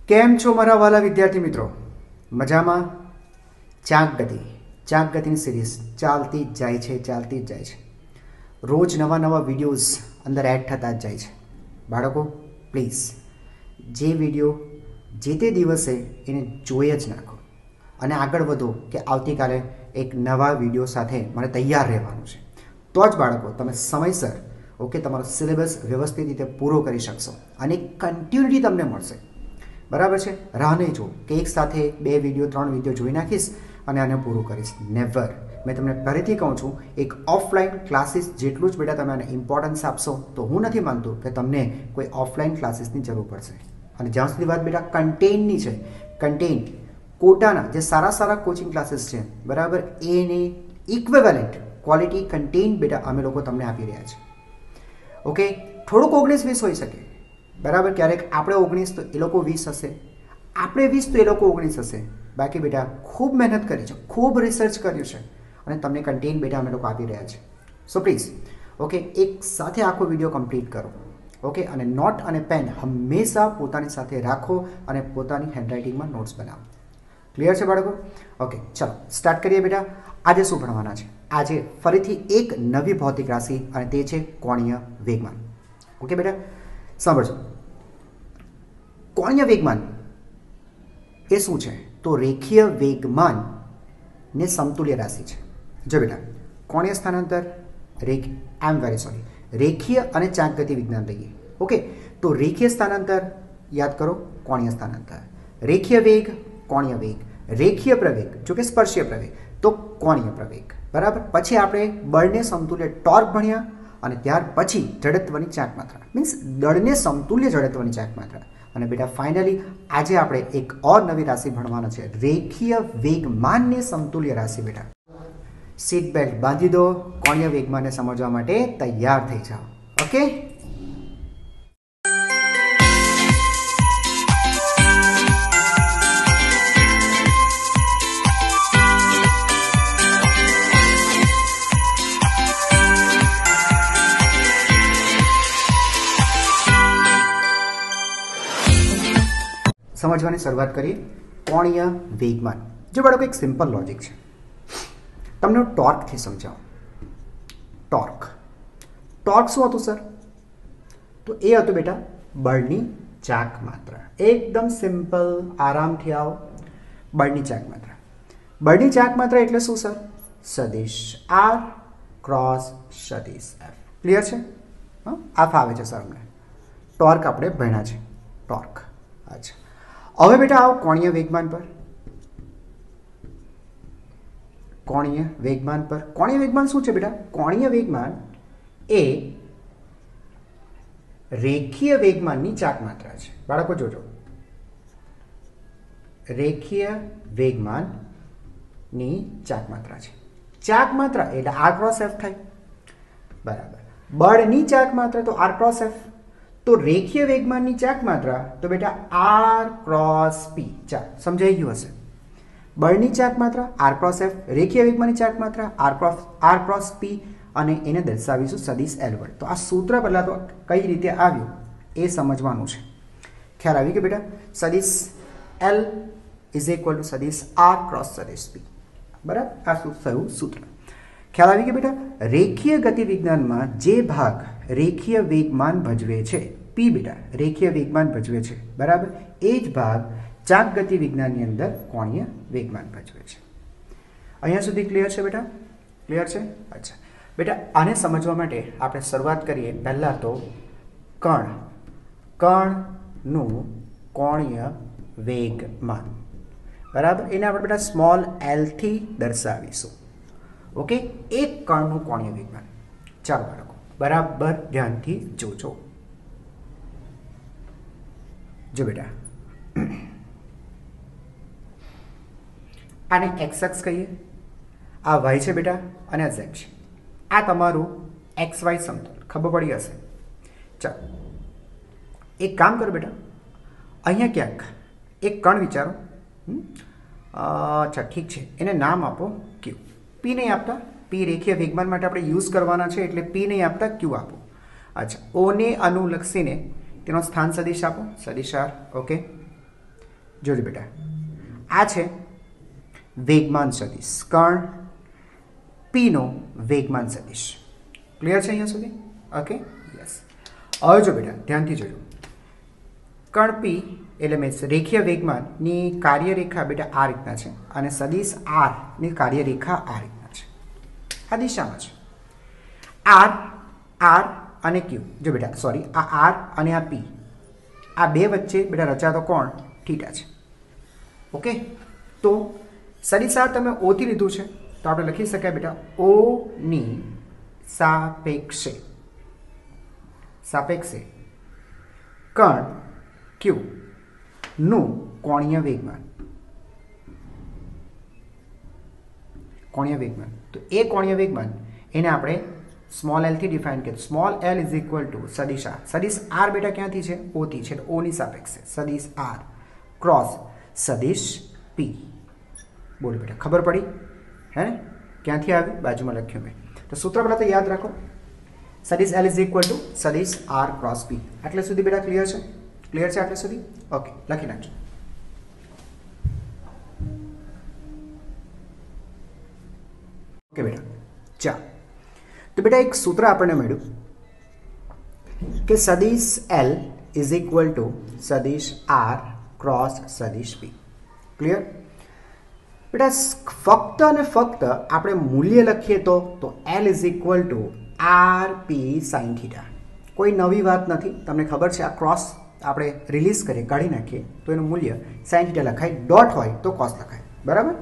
केम छो मारा वाला विद्यार्थी मित्रों? मजामा? चाक गति सीरीज चालती ज जाए छे। रोज नवा नवा विडियोज अंदर एड थता ज जाए छे। बाळको प्लीज जे विडियो जे ते दिवसे एने जोई ज नाखो अने आगळ वधो के आवतीकाले एक नवा विडियो साथे मारे तैयार रहेवानुं छे। तो ज बाळको तमे समयसर ओके तमारो सिलेबस व्यवस्थित रीते पूरो करी शकशो अने कन्टिन्युटी तमने मळशे। बराबर है? राह नहीं जो कि एक साथ 2 विडियो 3 विडियो जोई नाखीश अने आने पूरू करीश। नेवर। मैं तमने फरीथी कहूँ छूँ एक ऑफलाइन क्लासीस जेटलू ज बेटा तमे आने इम्पोर्टन्स आपशो तो हूँ नहीं मानतो कि तमने कोई ऑफलाइन क्लासीसनी जरूर पड़शे। अने ज्यां सुधी वात बेटा कंटेननी छे, कंटेन कोटाना जे सारा सारा कोचिंग क्लासीस छे बराबर एने इक्विवेलेंट क्वॉलिटी कंटेन बेटा अमे लोको तमने आपी रह्या छे। ओके, थोड़ुंक 19-20 होई शके बराबर। क्यारेक आपणे 19 तो ए लोको 20 हशे, आपणे 20 तो ए लोको 19 हशे। बाकी बेटा खूब मेहनत करी छे, खूब रिसर्च कर्युं छे अने तमने कंटेन बेटा अमे लोको आपी रह्या छे। सो प्लीज ओके एक साथे आखो विडियो कम्प्लीट करो। ओके, अने नोट अने पेन हमेशा पोतानी साथे राखो अने पोतानी हेन्डराइटिंग में नोट्स बनावो। क्लियर छे बाळको? ओके चलो स्टार्ट करिए बेटा। आजे शुं भणवाना छे? आजे फरीथी एक नवी भौतिक राशि अने ते छे कोणीय वेगमान। ओके बेटा सांभळजो। कोणीय वेगमान ए शुं छे? तो रेखीय वेगमान ने समतुल्य राशि छे। जो बेटा कोणीय स्थानांतर रेखीय अने चाक गति विज्ञान लईए। ओके, तो रेखीय स्थानांतर याद करो, कोणीय स्थानांतर। रेखीय वेग, कोणीय वेग। रेखीय प्रवेग जो कि स्पर्शीय प्रवेग तो कोणीय प्रवेग। बराबर। पछी आपणे बळने समतुल्य टॉर्क भण्या અને ત્યાર પછી જડત્વની ચાક માત્રા મીન્સ દળને સમતુલ્ય જડત્વની ચાક માત્રા અને બેટા ફાઇનલી આજે આપણે એક ઓર નવી રાશિ ભણવાના છે રેખીય વેગમાનને સમતુલ્ય રાશિ। બેટા સીટ બેલ્ટ બાંધી દો, કોણીય વેગમાનને સમજવા માટે તૈયાર થઈ જાઓ। ઓકે समझवानी शुरुआत करिए। कोणीय वेगमान जो बाळको एक सिंपल लॉजिक है, तमने टॉर्क थी समझाओ। टॉर्क शुं हतुं सर? तो ए हतुं बेटा बळनी चाक मात्रा। एकदम सिंपल, आरामथी आओ। बळनी चाक मात्रा, बळनी चाक मात्रा एटले शुं सर? सदिश आर क्रॉस सदिश एफ। क्लियर है? हाँ आ फावे छे सर अमने। टॉर्क आपणे भण्या छे टॉर्क। अच्छा હવે બેટા આવો કોણીય વેગમાન પર। કોણીય વેગમાન પર કોણીય વેગમાન શું છે બેટા? કોણીય વેગમાન એ રેખીય વેગમાનની ચાક માત્રા છે। બાળકો જોજો, રેખીય વેગમાનની ચાક માત્રા છે। ચાક માત્રા એટલે આર ક્રોસ એફ થાય બરાબર। બળની ચાક માત્રા તો આર ક્રોસ એફ। तो रेखीय वेगमान की चाक मात्रा तो बेटा आर क्रॉस पी। चाल समझाई गयुं हशे। बळनी चाक मात्रा आर क्रॉस एफ, रेखीय वेगमान की चाक मात्रा आर क्रॉस पी अने एने दर्शावीशुं सदिश एल वडे। तो आ सूत्र पहला तो कई रीते आव्युं ए समजवानुं छे। ख्याल आवी गयो बेटा? सदिश एल इज इक्वल टू सदिश आर क्रॉस सदिश पी। बराबर? आ थयुं सूत्र। ख्याल आवी गयो बेटा? रेखीय गति विज्ञान में जे भाग रेखीय वेगमान भजवे छे पी बेटा रेखीय वेगमान भजवे छे बराबर ए ज भाग चाक गति विज्ञान नी अंदर कोणीय वेगमान भजवे छे। अहींया सुधी क्लियर छे बेटा? क्लियर छे? अच्छा बेटा आने समझवा माटे आपणे शरूआत करीए। पहला तो कणनुं कोणीय वेगमान बराबर एने आपणे बेटा स्मॉल एल थी दर्शावीशुं। ओके, एक कणनुं कोणीय वेगमान। चालो बाळको बराबर ध्यान थी जोजो। जो बेटा आने एक्स एक्स कहिए, आ वाय छे बेटा अने आ जेड छे। आ तमारुं एक्स वाय समतल खबर पड़ी हशे। चलो एक काम करो बेटा, अहींया क्यांक एक कण विचारो। अच्छा ठीक है, एने नाम आपो क्यू। पी नहीं आपता, पी रेखीय वेगमान माटे आपणे यूज करवाना छे एटले पी नहीं आपता क्यू आपो। अच्छा ओ ने अनुलक्षीने तेनो स्थान सदिश आपो, सदिश आर। ओके જોજો બેટા, આ છે વેગમાન સદિશ, કણ P નો વેગમાન સદિશ. ક્લિયર છે અહીંયા સુધી? Okay, yes. હવે જો બેટા ધ્યાનથી જોજો, કણ P એટલે મીન્સ રેખીય વેગમાનની કાર્યરેખા બેટા આ રીતના છે અને સદિશ R ની કાર્યરેખા આ રીતના છે, આ દિશામાં છે. R અને Q, જો બેટા સોરી, આ R અને આ P, આ બે વચ્ચે બેટા રચાતો કોણ થીટા છે. ઓકે, તો સદિશ R તમે O થી લીધું છે તો આપણે લખી શકાય બેટા O ની સાપેક્ષે કણ Q નું કોણીય વેગમાન. તો એ કોણીય વેગમાન એને આપણે સ્મોલ એલ થી ડિફાઇન કરીએ. Small L is equal two સદિશ R. સદિશ R બેટા ક્યાંથી છે? O થી છે, O ની સાપેક્ષે સદિશ R ક્રોસ સદિશ P. બોલો બેટા, ખબર પડી હે ને? ક્યાંથી આવી? બાજુમાં લખ્યું મેં. તો સૂત્ર બેટા તો યાદ રાખો, સદિશ L ઇઝ ઇક્વલ ટુ સદિશ R ક્રોસ P. આટલે સુધી બેટા ક્લિયર છે? ક્લિયર છે આટલે સુધી? ઓકે, લખી નાખજો. ઓકે બેટા, ચાલો. તો બેટા એક સૂત્ર આપણને મળ્યું કે સદિશ L ઇઝ ઇક્વલ ટુ સદિશ R ક્રોસ સદિશ P. ક્લિયર બેટા? ફક્ત અને ફક્ત આપણે મૂલ્ય લખીએ તો L is equal two RP sine theta. કોઈ નવી વાત નથી, તમને ખબર છે. આ ક્રોસ આપણે રિલીઝ કરીએ, કાઢી નાખીએ તો એનું મૂલ્ય સાઇન થીટા લખાય, ડોટ હોય તો કોસ લખાય. બરાબર?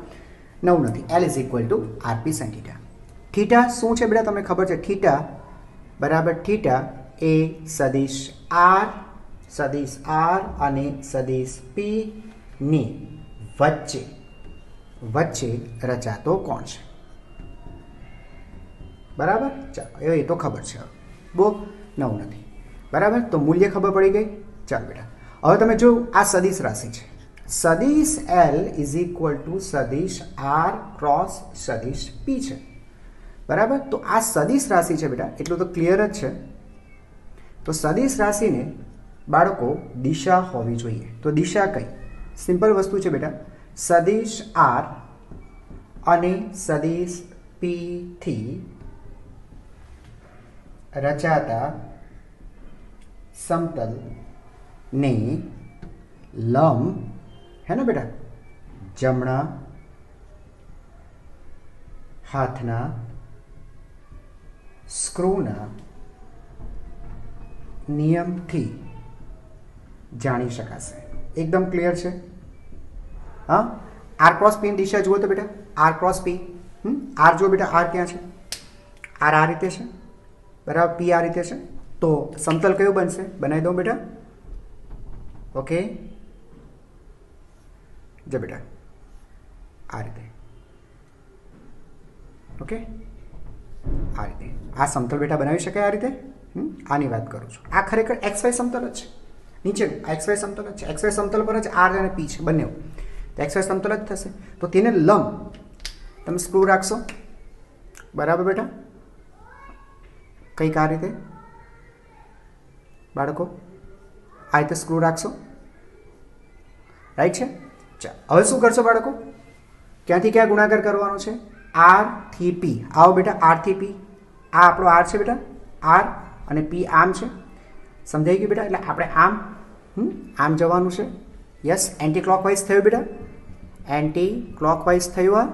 નવું નથી. L is equal two RP sine theta. Theta શું છે બેટા? તમને ખબર છે, થીટા બરાબર થીટા એ સદિશ R અને સદિશ P ની વચ્ચે રચાતો કોણ છે. બરાબર? ચાલો, એ તો ખબર છે, બહુ નવું નથી. બરાબર? તો મૂલ્ય ખબર પડી ગઈ. ચાલો બેટા, હવે તમે જો આ સદિશ રાશિ છે, સદિશ L ઇઝ ઇક્વલ ટુ સદિશ R ક્રોસ સદિશ P છે. બરાબર? તો આ સદિશ રાશિ છે બેટા, એટલું તો ક્લિયર જ છે. તો સદિશ રાશિને બાળકો દિશા હોવી જોઈએ. તો દિશા કઈ? સિમ્પલ વસ્તુ છે બેટા, સદિશ R અને સદિશ P થી રચાતા સમતલ ને લંબ હે ને બેટા, જમણા હાથના સ્ક્રૂના નિયમથી જાણી શકાશે. એકદમ ક્લિયર છે? હા, R ક્રોસ P ની દિશા જુઓ તો બેટા, R ક્રોસ P, R જુઓ બેટા, R ક્યાં છે? R આ રીતે છે, બરાબર? P આ રીતે છે. તો સમતલ કયું બનશે? બનાવી દઉં બેટા. ઓકે, જો બેટા આ રીતે. ઓકે, આ રીતે આ સમતલ બેટા બનાવી શકાય આ રીતે. આની વાત કરું છું. આ ખરેખર XY સમતલ જ છે, નીચેનું આ XY સમતલ જ છે. XY સમતલ પર જ R અને P છે બંને, તો XY સમતલ જ થશે. તો તેને લંબ તમે સ્ક્રૂ રાખશો. બરાબર બેટા? કંઈક આ રીતે બાળકો, આ રીતે સ્ક્રૂ રાખશો. રાઈટ છે? ચાલો, હવે શું કરશો બાળકો? ક્યાંથી ક્યાં ગુણાકાર કરવાનો છે? R થી P. આવો બેટા, R થી P. આ આપણો R છે બેટા, R અને P આમ છે. સમજાઈ ગયું બેટા? એટલે આપણે આમ જવાનું છે. યસ, એન્ટી ક્લોકવાઇઝ થયું બેટા, એન્ટી ક્લોકવાઇઝ થયું.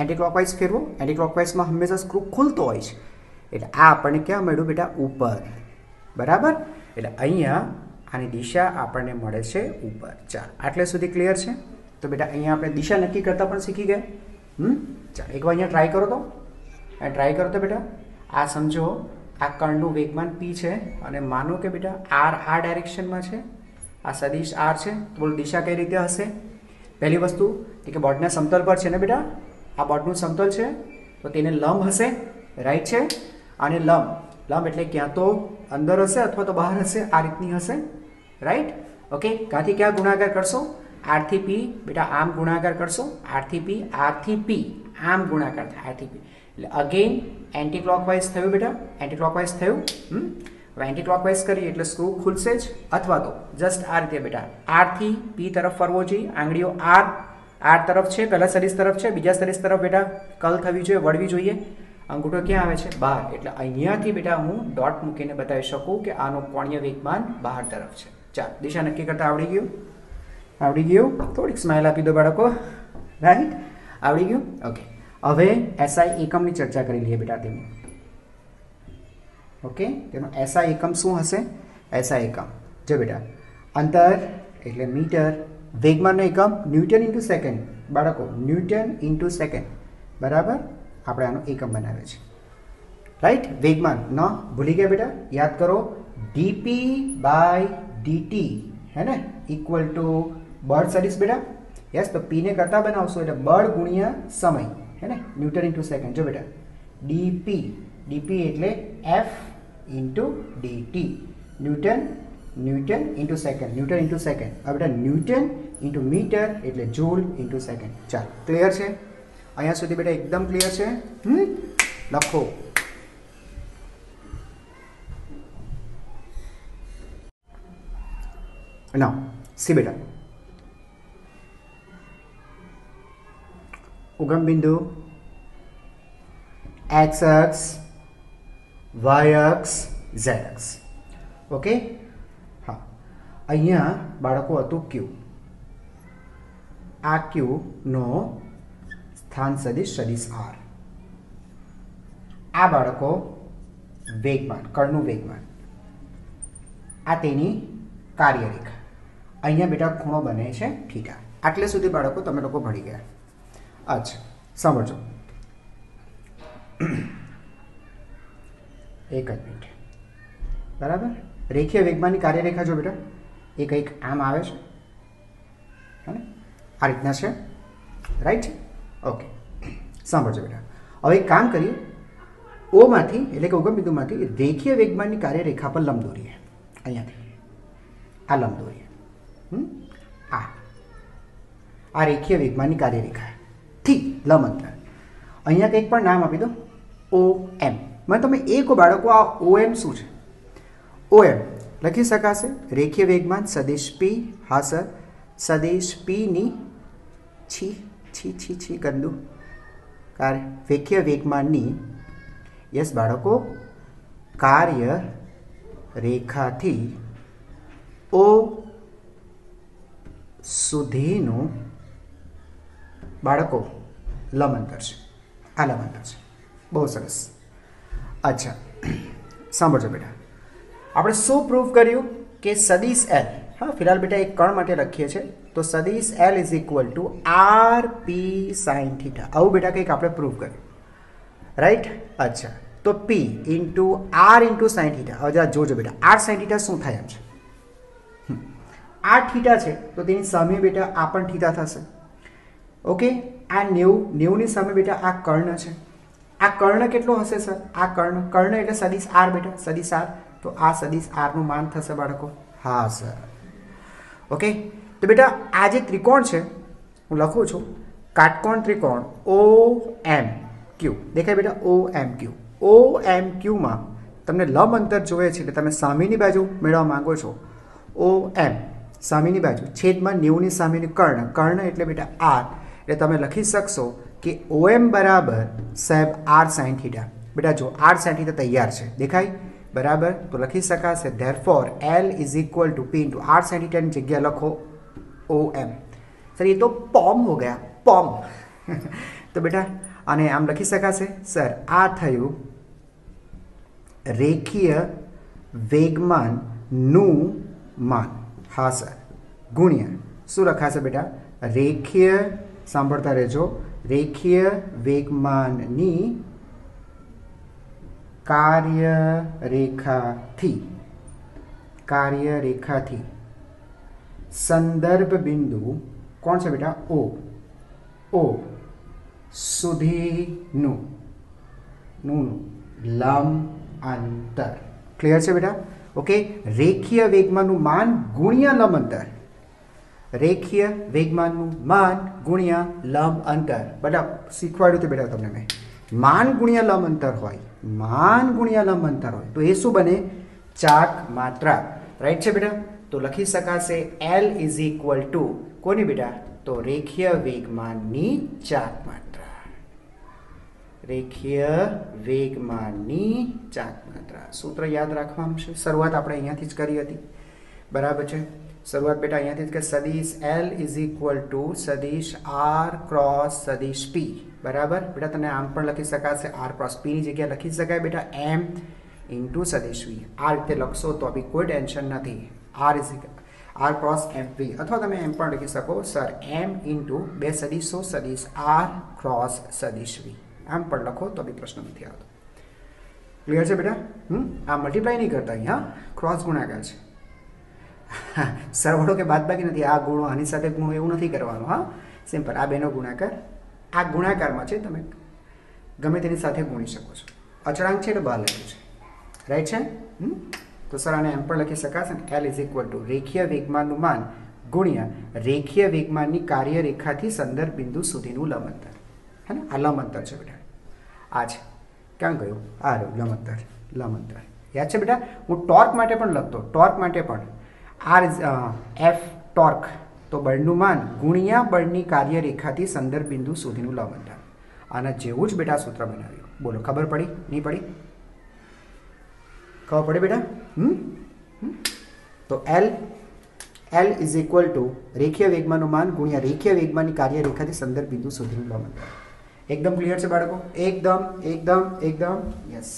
એન્ટી ક્લોકવાઇઝ ફેરવો. એન્ટી ક્લોકવાઇઝમાં હંમેશા સ્ક્રૂ ખુલતો હોય છે. એટલે આ આપણને ક્યાં મળ્યું બેટા? ઉપર. બરાબર? એટલે અહીંયા આની દિશા આપણને મળે છે ઉપર. ચાલો, આટલે સુધી ક્લિયર છે? તો બેટા અહીંયા આપણે દિશા નક્કી કરતા પણ શીખી ગયા. ચાલો, એકવાર અહીંયા ટ્રાય કરો તો. ટ્રાય કરો તો બેટા, આ સમજો આ કણનું વેગમાન P છે અને માનો કે બેટા R આ ડાયરેક્શનમાં છે, આ સદિશ R છે. તો બોલો દિશા કઈ રીતે હશે? પહેલી વસ્તુ કે બોર્ડના સમતલ પર છે ને બેટા, આ બોર્ડનું સમતલ છે તો તેને લંબ હશે. રાઈટ છે? અને લંબ એટલે ક્યાં તો અંદર હશે અથવા તો બહાર હશે, આ રીતની હશે. રાઈટ? ઓકે, ક્યાંથી ક્યાં ગુણાકાર કરશો? R થી P બેટા આમ ગુણાકાર કરશો. R થી P આમ ગુણાકાર થાય, R થી P. એટલે અગેન એન્ટી ક્લોકવાઇઝ થયું બેટા, એન્ટી ક્લોકવાઇઝ થયું. હવે એન્ટી ક્લોકવાઇઝ કરીએ એટલે સ્ક્રૂ ખુલશે જ, અથવા તો જસ્ટ આ રીતે બેટા આર થી પી તરફ ફરવો જોઈએ. આંગળીઓ આર તરફ છે, પહેલા સદિશ તરફ છે, બીજા સદિશ તરફ બેટા કલ થવી જોઈએ, વળવી જોઈએ. અંગૂઠો ક્યાં આવે છે? બહાર. એટલે અહીંયાથી બેટા હું ડોટ મૂકીને બતાવી શકું કે આનો કોણીય વેગમાન બહાર તરફ છે. ચાલો, દિશા નક્કી કરતા આવડી ગયું? આવડી ગયું? થોડીક સ્માઇલ આપી દો બાળકો. રાઈટ, આવડી ગયું? ઓકે. હવે એસઆઈ એકમની ચર્ચા કરી લઈએ બેટા તેની. ઓકે, તેનો એસઆઈ એકમ શું હશે? એસઆઈ એકમ જો બેટા અંતર એટલે મીટર, વેગમાનનો એકમ ન્યૂટન ઇન્ટુ સેકન્ડ. બાળકો ન્યૂટન ઇન્ટુ સેકન્ડ, બરાબર? આપણે આનો એકમ બનાવે છે. રાઈટ, વેગમાન ન ભૂલી ગયા બેટા? યાદ કરો, ડીપી બાય ડીટી હે ને ઇક્વલ ટુ બળ સદિશ બેટા. યસ, તો પી ને કરતા બનાવશો એટલે બળ ગુણ્યા સમય હે ને, ન્યૂટન ઇન્ટુ સેકન્ડ. જો બેટા ડીપી એટલે F into DT, newton into second, newton into second. હવે બેટા ન્યૂટન ઇન્ટુ મીટર એટલે જૂલ ઇન્ટુ સેકન્ડ. ચાલો, ક્લિયર છે? અહીંયા સુધી બેટા એકદમ ક્લિયર છે? લખો. ના સી બેટા ઉગમ બિંદુ x અક્ષ, y અક્ષ, z અક્ષ. ઓકે, હા, અહીંયા બાળકો હતું ક્યુ. આ ક્યુ નો સ્થાન સદિશ સદિશ આર. આ બાળકો વેગમાન, કણનું વેગમાન. આ તેની કાર્યરેખા. અહીંયા બેટા ખૂણો બને છે થીટા. આટલે સુધી બાળકો તમે લોકો ભણી ગયા. અચ્છા, સમજો. એક જ મિનિટ, બરાબર? રેખીય વેગમાનની કાર્યરેખા જો બેટા એ કંઈક આમ આવે છે, હે, આ રીતના છે. Right, okay. સાંભળજો બેટા, હવે એક કામ કરીએ. ઓ માંથી એટલે કે ઉગમ બિંદુમાંથી રેખીય વેગમાનની કાર્યરેખા પર લંબ દોરીએ. અહીંયાથી આ લંબ દોરીએ. આ રેખીય વેગમાનની કાર્યરેખા થી લંબ અંતર. અહીંયા કંઈક પણ નામ આપી દો. ઓ એમ. મને તમે એ કહો બાળકો, આ ઓ એમ શું છે? ઓ એમ લખી શકાશે રેખીય વેગમાન સદિશ પી. હા સર, સદિશ પી ની છી ગંદુ રેખીય વેગમાનની, યસ બાળકો, કાર્ય રેખાથી ઓ સુધીનું બાળકો લંબ અંતર છે. આ લંબ અંતર છે. બહુ સરસ. અચ્છા, સાંભળજો બેટા, આપણે શું પ્રૂફ કર્યું કે સદિશ એલ, હા ફિલહાલ બેટા એક કણ માટે લખીએ છીએ, તો સદિશ L is equal to R P sine theta. આવું બેટા કંઈક આપણે પ્રૂફ કર્યું. રાઈટ, અચ્છા, તો P into R into sine theta. હવે જરા જોજો બેટા, આર સાઇન થીટા શું થાય એમ છે? આ થીટા છે તો તેની સામે બેટા આ પણ થીટા થશે. ઓકે, આ 90ની સામે બેટા આ કર્ણ છે. આ કર્ણ કેટલો હશે સર? આ કર્ણ એટલે સદિશ આર બેટા, સદિશ આર. તો આ સદિશ આરનું માન થશે બાળકો. હા સર. ઓકે, તો બેટા આ જે ત્રિકોણ છે હું લખું છું, કાટકોણ ત્રિકોણ ઓ એમ ક્યુ. દેખાય બેટા? ઓ એમ ક્યુ. ઓ એમ ક્યુમાં તમને લંબ અંતર જોઈએ છે એટલે તમે સામેની બાજુ મેળવવા માંગો છો. ઓ એમ સામેની બાજુ છેદમાં 90ની સામેની કર્ણ એટલે બેટા આર. એટલે તમે લખી શકશો કે ઓ એમ બરાબર સાહેબ આર સાઇન થીટા. બેટા જો આર સાઇન થીટા તૈયાર છે, દેખાય? બરાબર, તો લખી શકાશે therefore L is equal to P into R sine થીટાની જગ્યા લખો ઓ એમ. સર એ તો પોમ હો ગયા, પોમ. તો બેટા આને આમ લખી શકાશે સર, આ થયું રેખીય વેગમાનનું માન. હા સર, ગુણ્યા શું લખાશે બેટા? રેખીય, સાંભળતા રહેજો, રેખીય વેગમાનની કાર્યરેખાથી સંદર્ભ બિંદુ કોણ છે બેટા? ઓ સુધીનું લંબ અંતર. ક્લિયર છે બેટા? ઓકે, રેખીય વેગમાનનું માન ગુણ્યા લંબ અંતર. રેખીય વેગમાનનું માન ગુણ્યા લંબ અંતર. બેટા શીખવાડ્યું હતું બેટા તમને મેં. માન ગુણ્યા લંબ અંતર હોય, તો એ શું બને? ચાક માત્રા, રાઈટ છે બેટા? તો લખી શકાશે L ઇઝ ઇક્વલ ટુ કોની બેટા? તો રેખીય વેગમાનની ચાક માત્રા, રેખીય વેગમાનની ચાક માત્રા. સૂત્ર યાદ રાખવાનું છે. શરૂઆત આપણે અહીંયાથી જ કરી હતી, બરાબર છે? શરૂઆત બેટા અહીંયાથી જ કે સદિશ L ઇઝ ઇક્વલ ટુ સદિશ R ક્રોસ સદિશ P, બરાબર બેટા? તને આમ પણ લખી શકાશે, R ક્રોસ P ની જગ્યાએ લખી શકાય બેટા M ઇન્ટુ સદિશ V. આ રીતે લખશો તો બી કોઈ ટેન્શન નથી. R ક્રોસ MP, અથવા તમે એમ પણ લખી શકો સર M ઇન્ટુ બે સદિશો સદિશ R ક્રોસ સદિશ V, આમ પણ લખો તો બી પ્રશ્ન નથી આવતો. ક્લિયર છે બેટા? આ મલ્ટીપ્લાય નહીં કરતા, અહીંયા ક્રોસ ગુણાકાર છે. સરવાળો કે બાદબાકી નથી. આ ગુણો આની સાથે ગુણો એવું નથી કરવાનું. હા, સિમ્પલ. આ બેનો ગુણાકાર આ ગુણાકારમાં છે, તમે ગમે તેની સાથે ગુણી શકો છો. અચળાંક છે એટલે બહાર લખ્યું છે, રાઈટ છે? તો સર આને એમ પણ લખી શકાશે ને, L ઇઝ ઇક્વલ ટુ રેખીય વેગમાનનું માન ગુણ્યા રેખીય વેગમાનની કાર્યરેખાથી સંદર્ભ બિંદુ સુધીનું લંબ અંતર. હે ને? આ લંબ અંતર છે બેટા. આ છે, ક્યાં ગયું? આ રહ્યું લંબ અંતર. લંબ અંતર યાદ છે બેટા? હું ટોર્ક માટે પણ લખતો, ટોર્ક માટે પણ F ટોર્ક તો બળનું માન ગુણ્યા બળની કાર્યરેખાથી સંદર્ભ બિંદુ સુધીનું લંબ અંતર. આના જેવું જ બેટા સૂત્ર બનાવ્યું. બોલો, ખબર પડી? નહીં પડી? ખબર પડે બેટા? તો L ઇઝ ઇક્વલ ટુ રેખીય વેગમાનનું માન ગુણ્યા રેખીય વેગમાનની કાર્યરેખાથી સંદર્ભ બિંદુ સુધીનું લંબ અંતર. એકદમ ક્લિયર છે બાળકો? એકદમ એકદમ એકદમ યસ.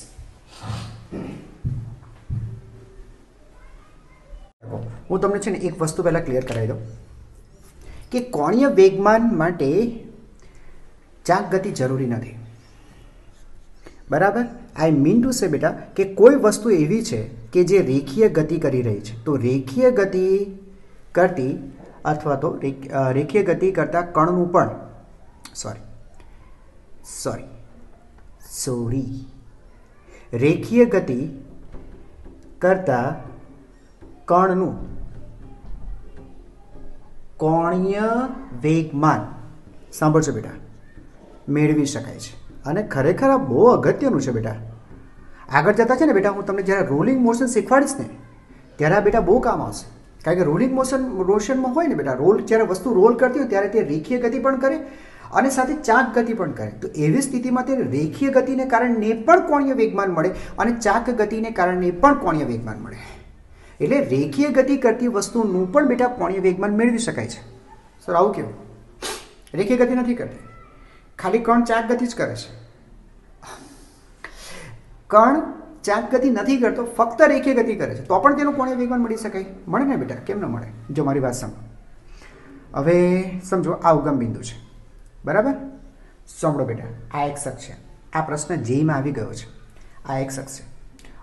હું તમને છે ને એક વસ્તુ પહેલા ક્લિયર કરાવી દઉં કે કોણીય વેગમાન માટે ચાક ગતિ જરૂરી નથી, બરાબર? આઈ મીન ટુ સે બેટા કે કોઈ વસ્તુ એવી છે કે જે રેખીય ગતિ કરી રહી છે, તો રેખીય ગતિ કરતી અથવા તો રેખીય ગતિ કરતા કણનું પણ રેખીય ગતિ કરતા કણનું કોણીય વેગમાન, સાંભળજો બેટા, મેળવી શકાય છે. અને ખરેખર આ બહુ અગત્યનું છે બેટા. આગળ જતા છે ને બેટા, હું તમને જ્યારે રોલિંગ મોશન શીખવાડીશ ને ત્યારે આ બેટા બહુ કામ આવશે. કારણ કે રોલિંગ મોશનમાં હોય ને બેટા, જ્યારે વસ્તુ રોલ કરતી હોય ત્યારે તે રેખીય ગતિ પણ કરે અને સાથે ચાક ગતિ પણ કરે. તો એવી સ્થિતિમાં તે રેખીય ગતિને કારણે પણ કોણીય વેગમાન મળે અને ચાક ગતિને કારણે પણ કોણીય વેગમાન મળે. એટલે રેખીય ગતિ કરતી વસ્તુનું પણ બેટા કોણીય વેગમાન મેળવી શકાય છે. સર આવું કેવું? રેખીય ગતિ નથી કરતી, ખાલી કણ ચાક ગતિ જ કરે છે. કણ ચાક ગતિ નથી કરતો, ફક્ત રેખીય ગતિ કરે છે, તો પણ તેનું કોણીય વેગમાન મળી શકાય? મળે ને બેટા, કેમ ન મળે? જો મારી વાત સમજો. હવે સમજો આ ઉગમ બિંદુ છે, બરાબર? સાંભળો બેટા, આ એક અક્ષ છે. આ પ્રશ્ન જેમાં આવી ગયો છે. આ એક અક્ષ છે.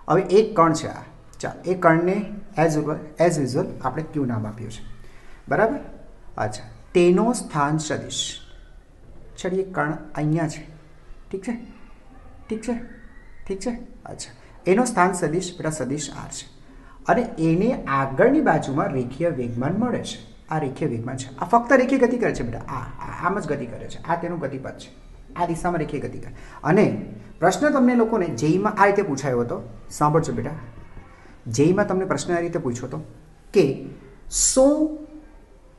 હવે એક કણ છે આ. ચાલ, એ કણને એઝ યુઝ્યુઅલ આપણે ક્યુ નામ આપ્યું છે, બરાબર? અચ્છા, તેનો સ્થાન સદિશ ચડીએ કણ અહીંયા છે, ઠીક છે? ઠીક છે? ઠીક છે? અચ્છા, એનો સ્થાન સદિશ બેટા સદિશ R છે અને એને આગળની બાજુમાં રેખીય વેગમાન મળે છે. આ રેખીય વેગમાન છે. આ ફક્ત રેખીય ગતિ કરે છે બેટા. આમ જ ગતિ કરે છે. આ તેનું ગતિપથ છે. આ દિશામાં રેખીય ગતિ કરે. અને પ્રશ્ન તમને લોકોને જેઈમાં આ રીતે પૂછાયો હતો. સાંભળજો બેટા, જેઈમાં તમને પ્રશ્ન આ રીતે પૂછ્યો હતો કે શું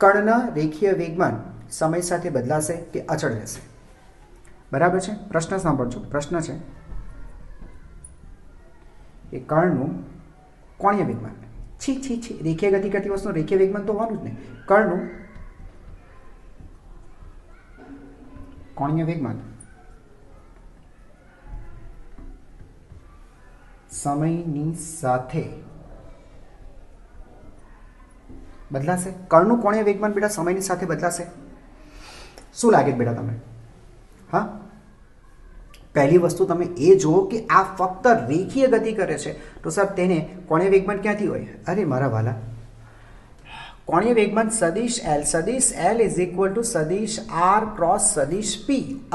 કણના રેખીય વેગમાન સમય સાથે બદલાશે કે અચળ રહેશે? બરાબર છે? પ્રશ્ન સાંભળજો. પ્રશ્ન છે કે કણનું કોણીય વેગમાન, છી રેખીય ગતિ કરતી વસ્તુ રેખીય વેગમાન તો હોવાનું જ નહીં. કણનું કોણીય વેગમાન સમયની સાથે બદલાશે. કણનું કોણીય વેગમાન બેટા સમયની સાથે બદલાશે. શું લાગે બેટા તમે? હા, પહેલી વસ્તુ તમે એ જુઓ કે આ ફક્ત રેખીય ગતિ કરે છે, તો સર તેને કોણીય વેગમાન ક્યાંથી હોય? અરે મારા વાલા, કોણીય વેગમાન સદિશ L ઇઝ ઇક્વલ ટુ સદિશ R ક્રોસ સદિશ P,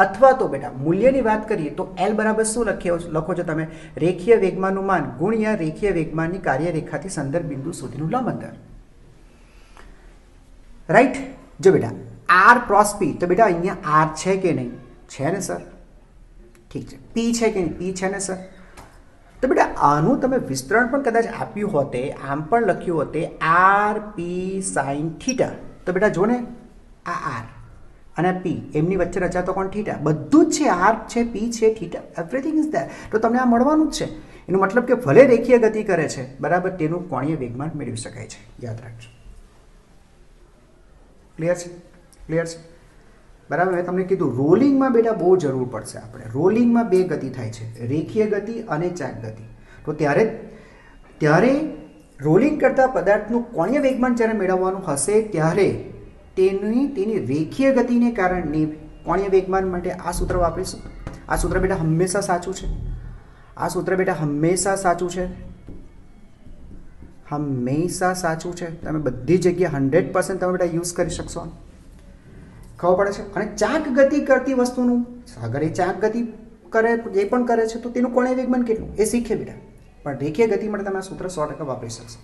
અથવા તો બેટા મૂલ્યની વાત કરીએ તો L બરાબર શું લખો છો તમે? રેખીય વેગમાનનું માન ગુણ્યા રેખીય વેગમાનની કાર્યરેખાથી સંદર્ભ બિંદુ સુધીનું લંબ અંતર. રાઈટ? જો બેટા R ક્રોસ P, તો બેટા અહીંયા R છે કે નહીં? છે ને સર? ઠીક છે. P છે કે નહીં? P છે ને સર? તો બેટા આનું તમે વિસ્તરણ પણ કદાચ આપ્યું હોતે, આમ પણ લખ્યું હોતે આર પી સાઇન થીટા, તો બેટા જો ને આ આર અને પી એમની વચ્ચે રચાતો કોણ થીટા, બધું જ છે, આર છે, પી છે, થીટા, એવરીથિંગ ઇઝ ધેર. તો તમને આ મળવાનું જ છે. એનો મતલબ કે ભલે રેખીય ગતિ કરે છે બરાબર, તેનું કોણીય વેગમાન મેળવી શકાય છે. યાદ રાખજો. ક્લિયર છે? ક્લિયર છે બરાબર. મેં તમને કીધું રોલિંગમાં બેટા બહુ જરૂર પડશે. આપણે રોલિંગમાં બે ગતિ થાય છે, રેખીય ગતિ અને ચાક ગતિ. તો ત્યારે રોલિંગ કરતા પદાર્થનું કોણીય વેગમાન જ્યારે મેળવવાનું હશે ત્યારે તેની રેખીય ગતિને કારણે કોણીય વેગમાન માટે આ સૂત્ર વાપરીશું. આ સૂત્ર બેટા હંમેશા સાચું છે. આ સૂત્ર બેટા હંમેશા સાચું છે, હંમેશા સાચું છે. તમે બધી જગ્યાએ 100% તમે બેટા યુઝ કરી શકશો. ખબર પડે છે? અને ચાક ગતિ કરતી વસ્તુનું અગર એ ચાક ગતિ કરે એ પણ કરે છે તો તેનું કોણીય વેગમાન કેટલું એ શીખે બેટા. પણ રેખીય ગતિ માટે તમે આ સૂત્ર 100% વાપરી શકશો.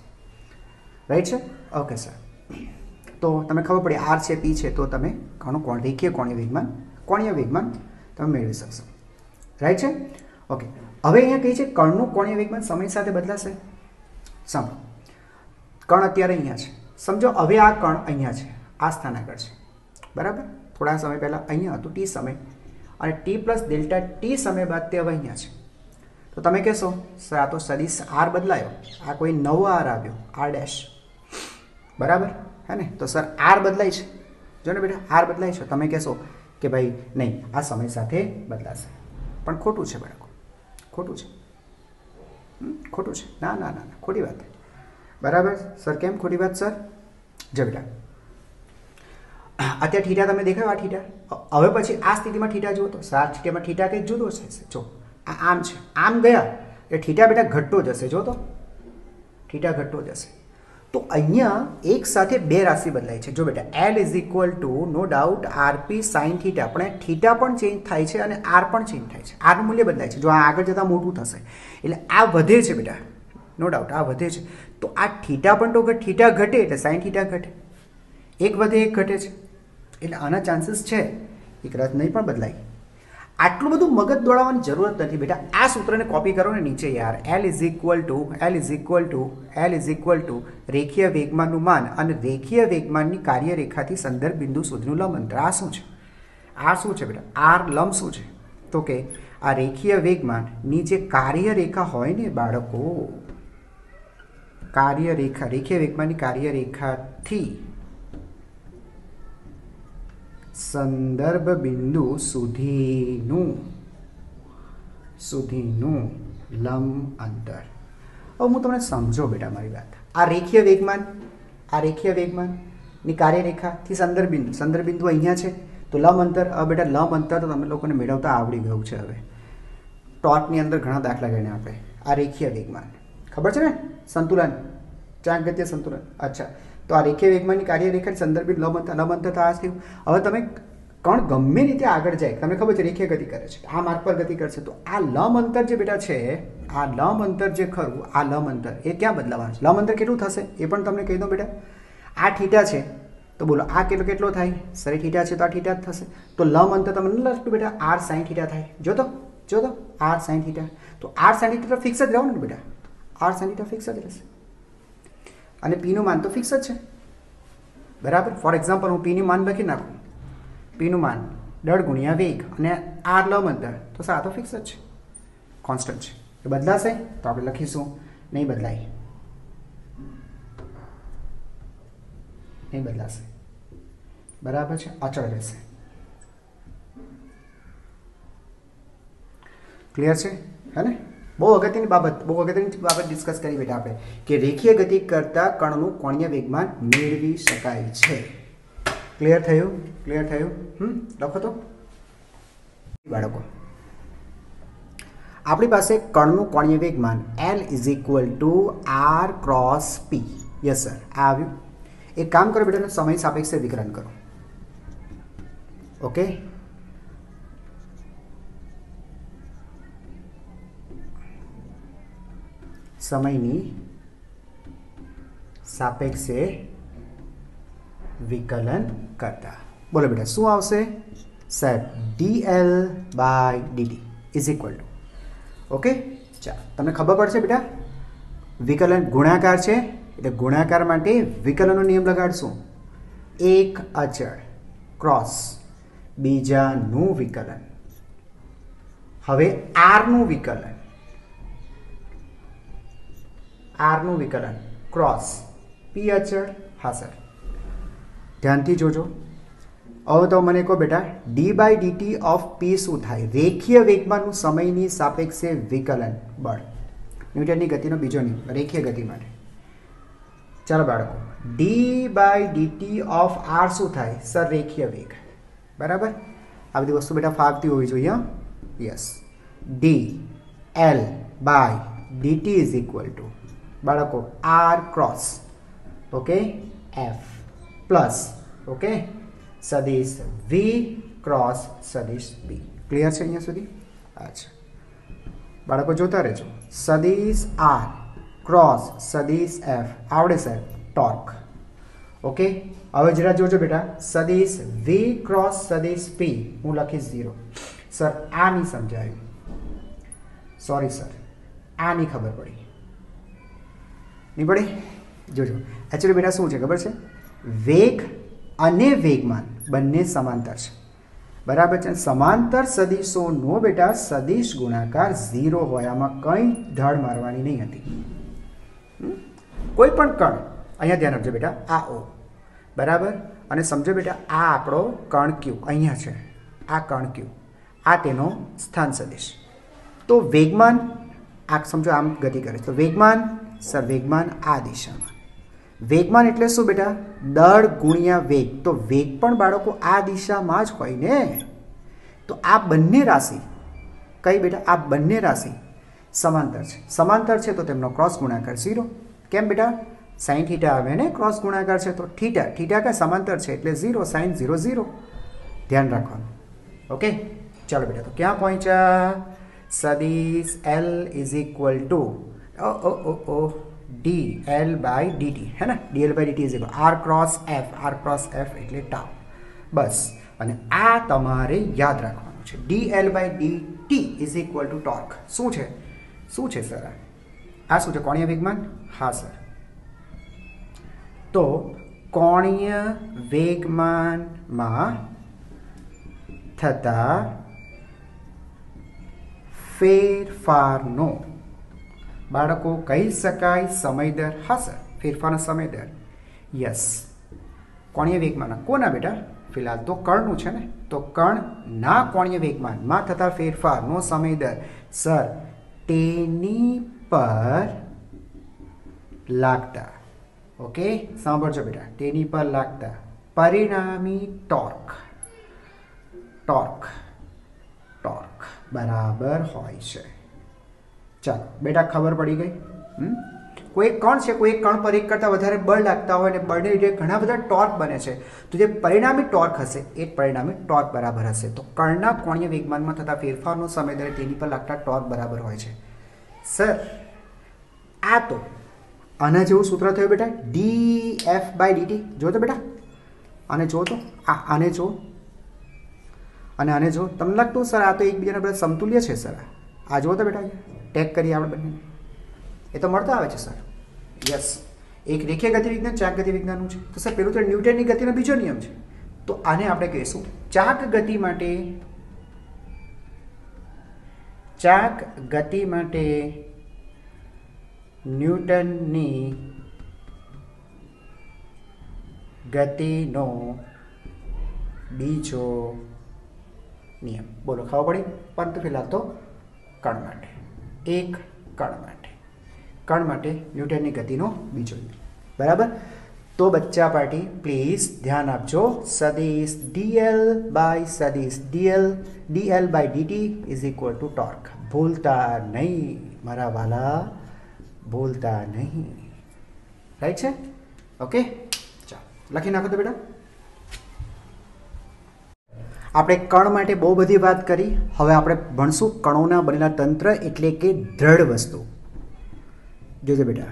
રાઈટ છે? Okay sir. તો તમે ખબર પડી આર છે, પી છે, તો તમે રેખીય કોણીય વેગમાન તમે મેળવી શકશો. રાઈટ છે? ઓકે. હવે અહીંયા કહે છે કણનું કોણીય વેગમાન સમય સાથે બદલાશે. સાંભળો, કણ અત્યારે અહીંયા છે, સમજો હવે આ કણ અહીંયા છે, આ સ્થાન આગળ છે બરાબર. થોડા સમય પહેલાં અહીંયા હતું ટી સમય, અને ટી પ્લસ ડેલ્ટા ટી સમય બાદ તે હવે અહીંયા છે. તો તમે કહેશો સર આ તો સદિશ આર બદલાયો, આ કોઈ નવો આર આવ્યો, આર ડેશ બરાબર હે ને. તો સર આર બદલાય છે, જો ને બેટા આર બદલાય છે. તમે કહેશો કે ભાઈ નહીં આ સમય સાથે બદલાશે, પણ ખોટું છે બાળકો, ખોટું છે, ખોટું છે. ના ના ના ખોટી વાત બરાબર. સર કેમ ખોટી વાત સર? જો બેટા અત્યારે થીટા તમે દેખાયો, આ થીટા. હવે પછી આ સ્થિતિમાં થીટા જુઓ તો આ થીટામાં થીટા કંઈક જુદો છે. જો આ આમ છે, આમ ગયા એટલે થીટા બેટા ઘટતો જશે. જો તો થીટા ઘટતો જશે. તો અહીંયા એક સાથે બે રાશિ બદલાય છે. જો બેટા L is equal to no doubt RP sine theta, પણ થીટા પણ ચેન્જ થાય છે અને આર પણ ચેન્જ થાય છે. આરનું મૂલ્ય બદલાય છે. જો આ આગળ જતાં મોટું થશે એટલે આ વધે છે બેટા, નો ડાઉટ આ વધે છે. તો આ થીટા પણ તો થીટા ઘટે એટલે સાઇન થીટા ઘટે, એક વધે એક ઘટે છે. એટલે આના ચાન્સીસ છે એ કદાચ નહીં પણ બદલાય. આટલું બધું મગજ દોડાવવાની જરૂરત નથી બેટા. આ સૂત્રને કોપી કરો ને નીચે યાર. એલ ઇઝ ઇક્વલ ટુ રેખીય વેગમાનનું માન અને રેખીય વેગમાનની કાર્યરેખાથી સંદર્ભ બિંદુ સુધીનું લંબ અંતર. આ શું છે? આ શું છે બેટા? આર લંબ શું છે? તો કે આ રેખીય વેગમાનની જે કાર્યરેખા હોય ને બાળકો, કાર્યરેખા, રેખીય વેગમાનની કાર્યરેખાથી સંદર્ભ બિંદુ સુધીનું લંબ અંતર. હવે હું તમને સમજો બેટા મારી વાત. આ રેખીય વેગમાનની કાર્યરેખાથી સંદર્ભ બિંદુ અહીંયા છે, તો લંબ અંતર. હવે બેટા લંબ અંતર તો તમે લોકોને મેળવતા આવડી ગયું છે. હવે ટોટની અંદર ઘણા દાખલા ગઈને આપણે આ રેખીય વેગમાન ખબર છે ને, સંતુલન, ચાકગતીય સંતુલન. અચ્છા, તો આ રેખીય વેગમાનની કાર્યરેખા સંદર્ભિત લંબ અંતર તો આ થયું. હવે તમે કણ ગમે રીતે આગળ જાય, તમને ખબર છે રેખીય ગતિ કરે છે, આ માર્ગ પર ગતિ કરશે, તો આ લંબ અંતર જે બેટા છે, આ લંબ અંતર જે ખરું, આ લંબ અંતર એ ક્યાં બદલાવાનું છે? લંબ અંતર કેટલું થશે એ પણ તમને કહી દઉં બેટા. આ થીટા છે તો બોલો આ કેટલો થાય? સર થીટા છે તો આ થીટા જ થશે. તો લંબ અંતર તમને લખતું બેટા આર સાઇન થીટા થાય. જો તો આર સાઇન થીટા. તો આર સાઇન થીટા ફિક્સ જ રહેવાનું ને બેટા, આર સાઇન થીટા ફિક્સ જ રહેશે. અને પીનું માન તો ફિક્સ જ છે બરાબર. ફોર એક્ઝામ્પલ હું પીનું માન લખી નાખું, પીનું માન દળ ગુણ્યા વેગ અને આર લંબ અંતર, તો સર આ તો ફિક્સ જ છે, કોન્સ્ટન્ટ છે. એ બદલાશે તો આપણે લખીશું નહીં બદલાય, નહીં બદલાશે બરાબર છે, અચળ રહેશે. ક્લિયર છે હે ને? બહુ અગત્યની બાબત ડિસ્કસ કરી બેટા આપણે કે રેખીય ગતિ કરતા કણનું કોણીય વેગમાન મેળવી શકાય છે. ક્લિયર થયું? લખો તો બાળકો. આપણી પાસે કણનું કોણીય વેગમાન L is equal to R cross P. Yes sir, આ આવ્યું. એક કામ કરો બેટા, સમય સાપેક્ષે વિકલન કરો. ઓકે, સમયની સાપેક્ષે વિકલન કરતા બોલો બેટા શું આવશે? Sir dl/dt is equal two, okay ચાલો તમને ખબર પડશે બેટા વિકલન ગુણાકાર છે એટલે ગુણાકાર માટે વિકલનનો નિયમ લગાડશું એક અચળ ક્રોસ બીજાનું વિકલન હવે આરનું વિકલન ક્રોસ પી અચળ હા સર ધ્યાનથી જોજો હવે તો મને કહો બેટા d/dt ઓફ p શું થાય રેખીય વેગમાનનું સમયની સાપેક્ષે વિકલન બળ ન્યૂટનની ગતિનો બીજો નિયમ રેખીય ગતિ માટે ચાલો બાળકો d/dt ઓફ r શું થાય સર રેખીય વેગ બરાબર આ બધી વસ્તુ બેટા ફાવતી હોવી જોઈએ yes dl/dt is equal two બાળકો r cross okay f plus okay સદિશ v ક્રોસ સદિશ b ક્લિયર છે અહીંયા સુધી અચ્છા બાળકો જોતા રહેજો સદિશ r ક્રોસ સદિશ f આવડે સર ટોર્ક ઓકે હવે જરા જોજો બેટા સદિશ v ક્રોસ સદિશ p હું લખીશ 0 સર આ નહીં સમજાયું સોરી સર આ નહીં ખબર પડી નહીં પડી જોજો એકચ્યુઅલી બેટા શું છે ખબર છે વેગ અને વેગમાન બંને સમાંતર છે બરાબર છે સમાંતર સદિશોનો બેટા સદિશ ગુણાકાર 0 હોય આમાં કંઈ ધડ મારવાની નહીં હતી કોઈ પણ કણ અહીંયા ધ્યાન આપજો બેટા આ ઓ બરાબર અને સમજો બેટા આ આપણો કણ ક્યુ અહીંયા છે આ કણ ક્યુ આ તેનો સ્થાન સદિશ તો વેગમાન આ સમજો આમ ગતિ કરે તો વેગમાન સર વેગમાન આ દિશામાં વેગમાન એટલે શું બેટા દળ ગુણ્યા વેગ તો વેગ પણ બાળકો આ દિશામાં જ હોય ને તો આ બંને રાશિ કઈ બેટા આ બંને રાશિ સમાંતર છે તો તેમનો ક્રોસ ગુણાકાર 0 કેમ બેટા sin θ આવે ને ક્રોસ ગુણાકાર છે તો થીટા કે સમાંતર છે એટલે 0 sin 0 0 ધ્યાન રાખવાનું ઓકે ચાલો બેટા તો ક્યાં પહોંચ્યા સદિશ l is equal two dl/dt है ना dl/dt is equal r cross f એટલે ટાઉ બસ અને આ તમારે યાદ રાખવાનું છે dl/dt is equal two torque શું છે સર આ શું છે કોણીય વેગમાન હા સર તો કોણીય વેગમાનમાં થતા ફેરફારનો બાળકો કહી શકાય સમય દર હા સર ફેરફારનો સમય દર યસ કોણીય વેગમાન કોના બેટા ફિલહાલ તો કર્ણનું છે ને તો કર્ણના કોણીય વેગમાનમાં થતા ફેરફારનો સમય દર સર તેની પર લાગતા ઓકે સાંભળજો બેટા તેની પર લાગતા પરિણામી ટોર્ક બરાબર હોય છે ચાલો બેટા ખબર પડી ગઈ કોઈ એક કણ છે કોઈ એક કણ પર એક કરતાં વધારે બળ લાગતા હોય અને બળને લીધે ઘણા બધા ટોર્ક બને છે તો જે પરિણામી ટોર્ક હશે એ પરિણામી ટોર્ક બરાબર હશે તો કણના કોણીય વેગમાનમાં થતા ફેરફારનો સમય દર તેની પર લાગતા ટોર્ક બરાબર હોય છે સર આ તો આના જેવું સૂત્ર થયું બેટા df/dt જો તો બેટા આને જો તો આને જો અને આને જો તમને લાગતું સર આ તો એકબીજાના બધા સમતુલ્ય છે સર આ જો તો બેટા ટેગ કરીએ આપણે બંને એ તો મળતા આવે છે સર યસ એક રેખીય ગતિ વિજ્ઞાન ચાક ગતિ વિજ્ઞાનનું છે તો સર પેલું તો ન્યૂટનની ગતિનો બીજો નિયમ છે તો આને આપણે કહીશું ચાક ગતિ માટે ન્યૂટનની ગતિનો બીજો નિયમ બોલો ખબર પડી પરંતુ ફિલહાલ તો કણ માટે ન્યૂટનની ગતિનો બીજો નિયમ બરાબર તો બચ્ચા પાર્ટી પ્લીઝ ધ્યાન આપજો સદિશ dl/dt is equal two torque ભૂલતા નહીં મારા વાલા ભૂલતા નહીં રાઈટ છે ઓકે ચાલો લખી નાખો તો બેટા આપણે કણ માટે બહુ બધી વાત કરી હવે આપણે ભણશું કણોના બનેલા તંત્ર એટલે કે દ્રઢ વસ્તુ જોજો બેટા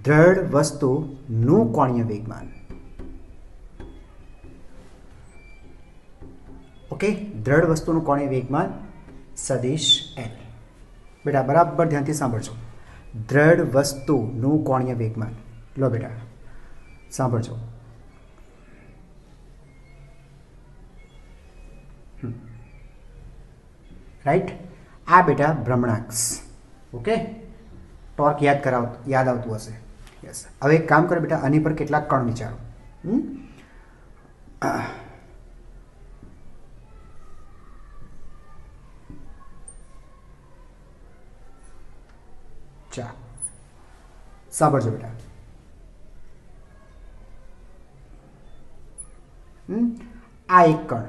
દ્રઢ વસ્તુનું કોણીય વેગમાન ઓકે દ્રઢ વસ્તુનું કોણીય વેગમાન સદિશ l बेटा बराबर ध्यान थी सांभळजो। दृढ़ वस्तुनुं कोणीय वेगमान। लो बेटा सांभळजो। राइट। आ बेटा भ्रमणांक। ओके, टॉर्क याद आवतुं हशे। यस, हवे एक काम करो बेटा, आनी पर केटलाक कण विचारो। चा सांभळजो बेटा। आ एक कण।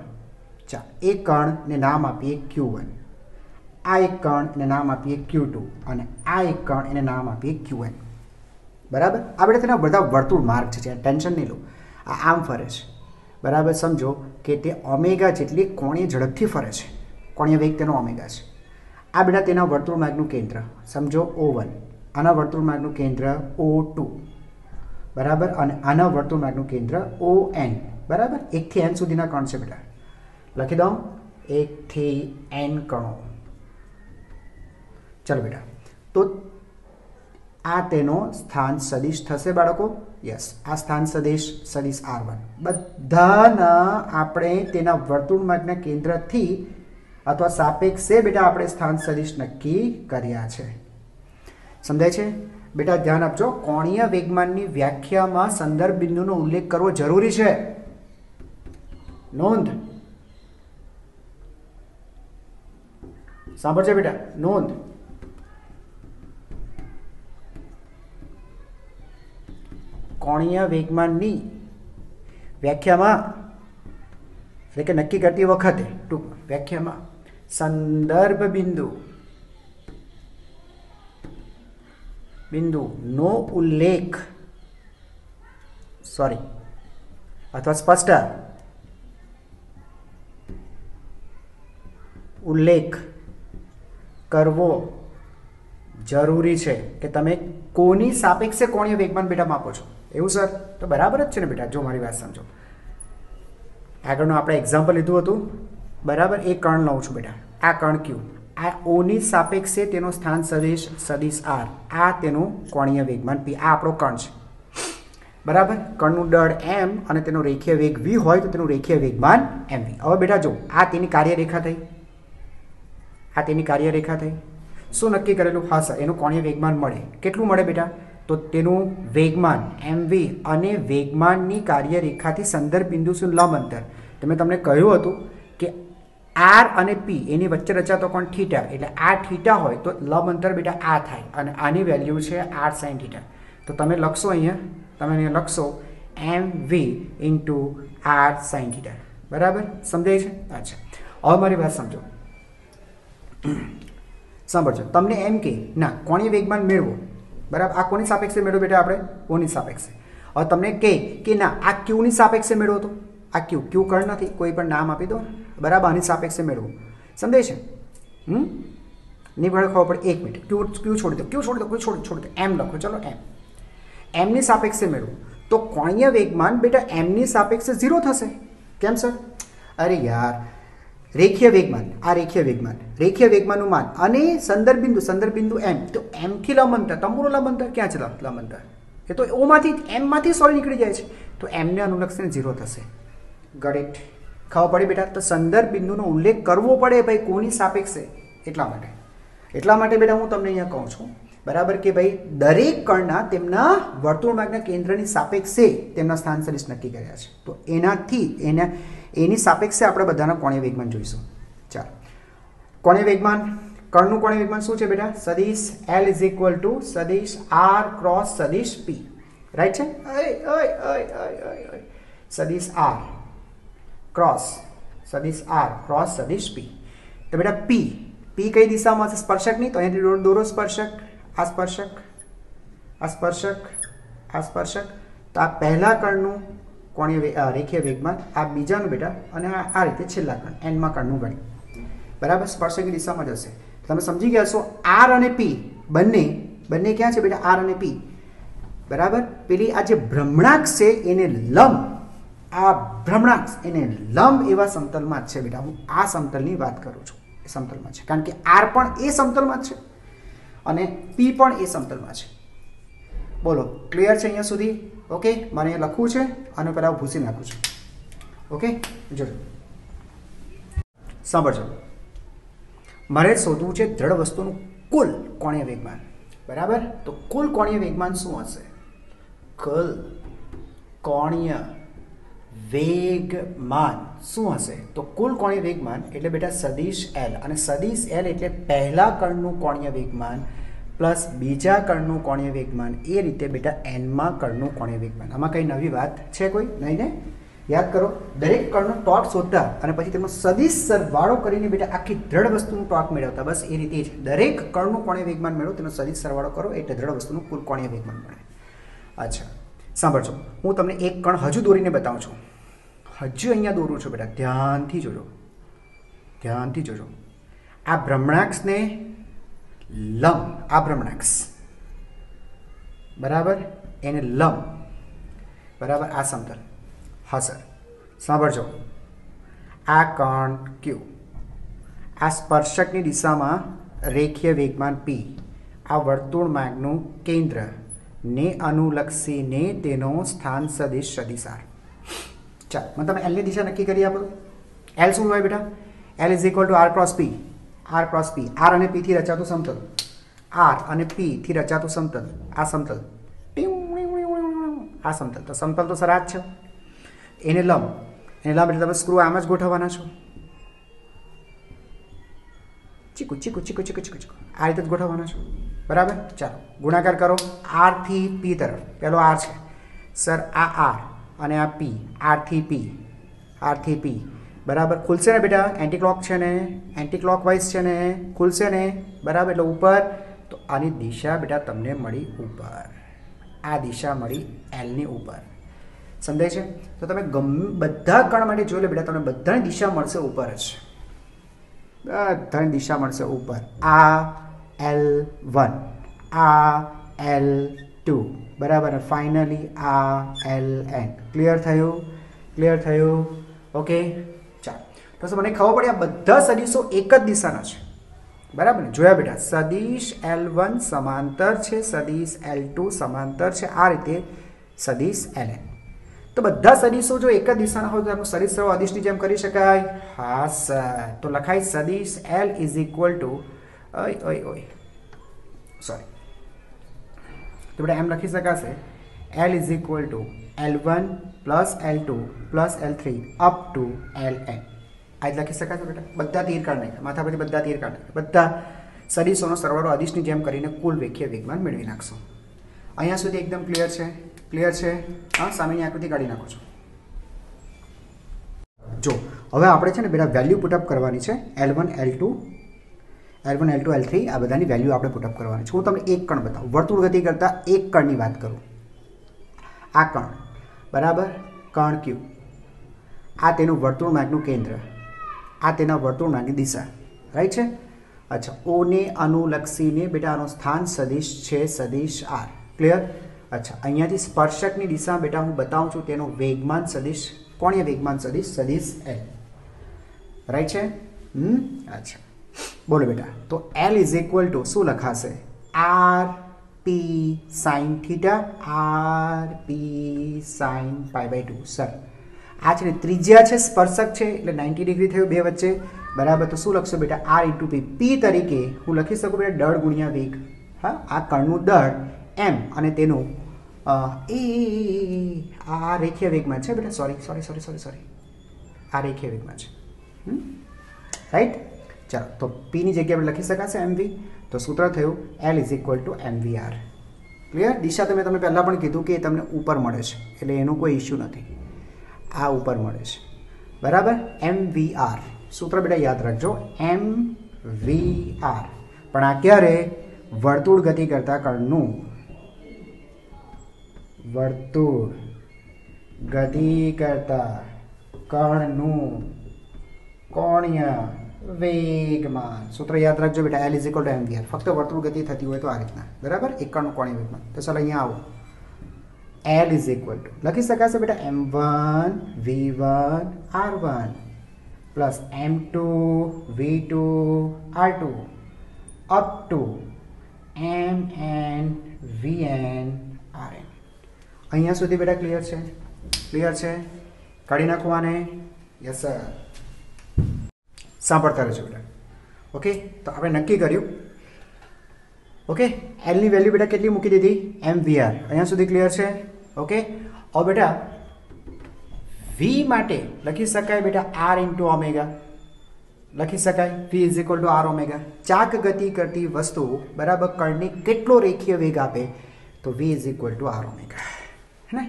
चा एक कण ने नाम आपीए Q1। आ एक कण ने नाम आपीए Q2 અને આ એક કણ એને નામ આપીએ Qn। બરાબર। આ બેટા તેના બધા વર્તુળ માર્ગ છે, ટેન્શન નહીં લો। આ આમ ફરે છે, બરાબર। સમજો કે તે ઓમેગા જેટલી કોણીય ઝડપથી ફરે છે, કોણીય વેગ તેનો ઓમેગા છે। આ બેટા તેના વર્તુળ માર્ગનું કેન્દ્ર સમજો O1, આના વર્તુળ માર્ગનું કેન્દ્ર O2, બરાબર। અને આના વર્તુળ માર્ગનું કેન્દ્ર ON, બરાબર। 1 થી n સુધીના કણ છે બેટા, લખી દઉં 1 થી n કણો। चलो बेटा, तो आ तेनो स्थान सदिश थशे बाळको। यस, आ स्थान सदिश सदिश R1 बधाना आपणे तेना वर्तुळ मार्गना केंद्रथी अथवा सापेक्षे बेटा आपणे स्थान सदिश नक्की कर्या छे। समजाय छे बेटा? ध्यान आपजो, कोणीय वेगमाननी व्याख्यामां संदर्भ बिंदुनो उल्लेख करवो जरूरी छे। नोंध, सांभळजो बेटा, नोंध। कोणीय वेगमाननी व्याख्यामां એટલે કે નક્કી કરતી વખતે ટૂંક વ્યાખ્યામાં સંદર્ભ બિંદુનો ઉલ્લેખ અથવા સ્પષ્ટ ઉલ્લેખ કરવો જરૂરી છે કે તમે કોની સાપેક્ષે કોણીય વેગમાન બેટા માપો છો। એવું સર? તો બરાબર જ છે ને બેટા। જો મારી વાત સમજો, આગળનું આપણે એક્ઝામ્પલ લીધું હતું, બરાબર। એક કણ લઉં છું બેટા, આ કણ Q, આ ઓની સાપેક્ષે તેનો સ્થાન સદિશ સદિશ R, આ તેનું કોણીય વેગમાન P, આ આપણો કણ છે, બરાબર। કણનું દળ m અને તેનો રેખીય વેગ v હોય તો તેનું રેખીય વેગમાન mv। હવે બેટા જો, આ તેની કાર્યરેખા થઈ, આ તેની કાર્યરેખા થઈ। શું નક્કી કરેલું? હા સર, એનું કોણીય વેગમાન મળે। કેટલું મળે બેટા? તો તેનું વેગમાન mv અને વેગમાનની કાર્યરેખાથી સંદર્ભ બિંદુ સુધી લંબ અંતર, તો મેં તમને કહ્યું હતું કે r અને p એની વચ્ચે રચાતો કોણ થીટા, એટલે આ થીટા હોય તો લંબ અંતર બેટા આ થાય અને આની વેલ્યુ છે r sin થીટા। તો તમે લખશો અહીંયા, તમે અહીંયા લખશો mv into r sin theta, બરાબર? સમજાય છે? અચ્છા, હવે મારી વાત સમજો, સાંભળજો। તમને એમ કે ના કોણીય વેગમાન મેળવો, બરાબર। આ કોની સાપેક્ષે મેળવો બેટા? આપણે ઓની સાપેક્ષે। હવે તમને કે ના આ ક્યુની સાપેક્ષે મેળવો, તો આ ક્યુ કણ નથી, કોઈ પણ નામ આપી દો, બરાબર। આની સાપેક્ષે મેળવો, સમજાય છે? નહીં ભણે ખબર પડે। 1 મિનિટ, ક્યુ છોડી દો, છોડી દો, એમ લખો, ચલો એમની સાપેક્ષે મેળવો તો કોણીય વેગમાન બેટા એમની સાપેક્ષે 0 થશે। કેમ સર? અરે યાર, રેખીય વેગમાન, આ રેખીય વેગમાનનું માન અને સંદર્ભ બિંદુ m, તો m થી લંબ અંતર, તમારું લંબ અંતર ક્યાં છે? લંબ અંતર એ તો o માંથી m માંથી સોરી નીકળી જાય છે, તો m ને અનુલક્ષીને 0 થશે। Got it? ખબર પડી બેટા? તો સંદર્ભ બિંદુનો ઉલ્લેખ કરવો પડે ભાઈ કોની સાપેક્ષે, એટલા માટે બેટા હું તમને અહીંયા કહું છું, બરાબર, કે ભાઈ દરેક કણના તેમના વર્તુળ માર્ગના કેન્દ્રની સાપેક્ષે તેમના સ્થાન સદિશ નક્કી કર્યા છે, તો એની સાપેક્ષે આપણે બધાના કોણીય વેગમાન જોઈશું। ચાલો, કોણીય વેગમાન, કણનું કોણીય વેગમાન શું છે બેટા? સદિશ L ઇઝ ઇક્વલ ટુ સદિશ R ક્રોસ સદિશ P, રાઈટ છે? સદિશ R ક્રોસ સદિશ P। તો બેટા P કઈ દિશામાં છે? સ્પર્શકની, તો અહીંથી દોરો સ્પર્શક, આ સ્પર્શક, તો આ પહેલા કણનું કોણીય રેખીય વેગમાન, આ બીજાનું બેટા, અને આ રીતે છેલ્લા કણ n માં કણનું ગણી, બરાબર? સ્પર્શકની દિશામાં જશે। તમે સમજી ગયા છો? R અને P બંને ક્યાં છે બેટા? R અને P, બરાબર? પેલી આ જે ભ્રમણાંક છે એને લંબ, આ ભ્રમણાંક એને લંબ એવા સમતલમાં જ છે બેટા। હું આ સમતલની વાત કરું છું, એ સમતલમાં છે, કારણ કે R પણ એ સમતલમાં જ છે, અને પી પણ એ સમતલમાં છે. બોલો ક્લિયર છે અહીંયા સુધી? ઓકે, મારે અહીંયા લખવું છે અને પહેલાં ભૂસી નાખું છું. ઓકે, જોજો સાંભળજો. મારે શોધવું છે દ્રઢ વસ્તુનું કુલ કોણીય વેગમાન. બરાબર, તો કુલ કોણીય વેગમાન શું હશે? કુલ કોણીય વેગમાન શું હશે? તો કુલ કોણીય વેગમાન એટલે બેટા સદિશ L, અને સદિશ L એટલે પહેલા કણનું કોણીય વેગમાન પ્લસ બીજા કણનું કોણીય વેગમાન, એ રીતે બેટા એનમાં કણનું કોણીય વેગમાન. આમાં કઈ નવી વાત છે કોઈ? નહીં ને? યાદ કરો, દરેક કણનો ટોર્ક શોધતા અને પછી તેનો સદિશ સરવાળો કરીને બેટા આખી દ્રઢ વસ્તુનું ટોર્ક મેળવતા. બસ એ રીતે જ દરેક કણનું કોણીય વેગમાન મેળવો, તેનો સદિશ સરવાળો કરો એટલે દ્રઢ વસ્તુનું કુલ કોણીય વેગમાન મળે. અચ્છા સાંભળજો, હું તમને એક કણ હજુ દોરીને બતાવું છું. હજુ અહીંયા દોરું છું બેટા, ધ્યાનથી જોજો, ધ્યાનથી જોજો. આ ભ્રમણાક્ષને લંબ, આ ભ્રમણાક્ષ બરાબર, એને લંબ બરાબર, આ સમતલ. હા સર, સાંભળજો, આ કણ Q, આ સ્પર્શકની દિશામાં રેખીય વેગમાન P, આ વર્તુળ માર્ગનું કેન્દ્ર ને અનુલક્ષીને તેનો સ્થાન સદિશ સદિશ R. ચાલો મને તમે L ની દિશા નક્કી કરી આપો. L શું હોય બેટા? L is equal two R cross P. R cross P, R અને P થી રચાતું સમતલ, R અને P થી રચાતું સમતલ, આ સમતલ, આ સમતલ. તો સમતલ તો સર આ જ છે. એને લંબ, એને લંબ એટલે તમે સ્ક્રૂ આમ જ ગોઠવવાના છો. ચીકુ ચીકુ ચીકુ ચીકુ ચીકુ ચીકુ આ રીતે જ ગોઠવવાના છો. બરાબર, ચાલો ગુણાકાર કરો R થી P તરફ. પહેલો R છે સર, આ R અને આ P, R થી P, R થી P બરાબર. ખુલશે ને બેટા? એન્ટી ક્લોક છે ને, એન્ટી ક્લોક વાઇઝ છે ને, ખુલશે ને બરાબર, એટલે ઉપર. તો આની દિશા બેટા તમને મળી ઉપર, આ દિશા મળી L ની ઉપર. સમજાય છે? તો તમે બધા કણ માટે જોઈ લો બેટા, તમને બધાની દિશા મળશે ઉપર જ, બધાની દિશા મળશે ઉપર. આ L1, આ L2 બરાબર, ફાઇનલી આ Ln. ક્લિયર થયું? ક્લિયર થયું? ઓકે ચાલો. તો મને ખબર પડી આ બધા સદિશો એક જ દિશાના છે. બરાબર ને? જોયા બેટા, સદિશ L1 સમાંતર છે, સદિશ L2 સમાંતર છે, આ રીતે સદિશ Ln. તો બધા સદિશો જો એક જ દિશાના હોય તો આપણે સદિશ સરવાળો અદિશની જેમ કરી શકાય. હા સર, તો લખાય સદિશ L is equal two sorry, તો બેટા એમ લખી શકાશે L is equal two L1 plus L2 plus L3 up to Ln. આ જ લખી શકાશે બેટા. બધા તીર કાઢ નાખ્યા, માથા પછી બધા તીર કાઢ નાખ્યા. બધા સદિશોનો સરવાળો અદિશની જેમ કરીને કુલ રેખીય વેગમાન મેળવી નાખશો. અહીંયા સુધી એકદમ ક્લિયર છે? ક્લિયર છે? હા, સામેની આકૃતિ કાઢી નાખો છો. જો હવે આપણે છે ને બેટા વેલ્યુ પુટઅપ કરવાની છે. L1 L2 L3 આ બધાની વેલ્યુ આપણે પુટઅપ કરવાની છે. હું તમને એક કણ બતાવું, વર્તુળ ગતિ કરતા એક કણની વાત કરું. આ કણ બરાબર, કણ Q, આ તેનું વર્તુળ માર્ગનું કેન્દ્ર, આ તેના વર્તુળ માર્ગની દિશા, રાઈટ છે? અચ્છા, O ને અનુલક્ષીને બેટા આનો સ્થાન સદિશ છે સદિશ R. ક્લિયર? અચ્છા, અહીંયાથી સ્પર્શકની દિશા બેટા હું બતાવું છું, તેનો વેગમાન સદિશ, કોણીય વેગમાન સદિશ સદિશ L. રાઈટ છે? અચ્છા બોલો બેટા, તો L ઇઝ ઇક્વલ ટુ શું લખાશે? R P sin theta, R P sin π/2. Sir આ છે ને ત્રિજ્યા છે, સ્પર્શક છે એટલે 90 ડિગ્રી થયું બે વચ્ચે. બરાબર, તો શું લખશો બેટા? R into P. P તરીકે હું લખી શકું બેટા દળ ગુણ્યા વેગ. હા, આ કણનું દળ M અને તેનું આ રેખીય વેગમાન છે બેટા. સોરી, આ રેખીય વેગમાન છે. રાઈટ? ચાલો, તો P ની જગ્યાએ આપણે લખી શકાશે MV. તો સૂત્ર થયું L is equal to MVR. Clear? દિશા તમે પહેલાં પણ કીધું કે તમને ઉપર મળે છે એટલે એનું કોઈ ઇશ્યુ નથી. આ ઉપર મળે છે બરાબર, MVR. સૂત્ર બેટા યાદ રાખજો, MVR. પણ આ ક્યારે? વર્તુળ ગતિ કરતા કણનું, વર્તુળ ગતિ કરતા કણનું કોણીય વેગમાન. સૂત્ર યાદ રાખજો બેટા, L is equal to MVR. ફક્ત વર્તુળ ગતિ થતી હોય તો આ રીતના. બરાબર, એક કણનું કોણીય વેગમાન. તો ચાલો અહીંયા આવો, L ઇઝ ઇક્વલ ટુ લખી શકાશે બેટા M1 V1 R1 plus M2 V2 R2 up to M N V N R N. અહીંયા સુધી બેટા ક્લિયર છે? ક્લિયર છે? કાઢી નાખવાને. Yes sir. સાંભળતા રહેજો બેટા. ઓકે, તો આપણે નક્કી કર્યું. ઓકે, એલની વેલ્યુ બેટા કેટલી મૂકી દીધી? એમ વી આર. અહીંયા સુધી ક્લિયર છે? ઓકે, હવે બેટા વી માટે લખી શકાય બેટા આર ઇન્ટુ ઓમેગા. લખી શકાય V is equal to R omega. ચાક ગતિ કરતી વસ્તુ બરાબર કણને કેટલો રેખીય વેગ આપે? તો V is equal to R omega. હે ને?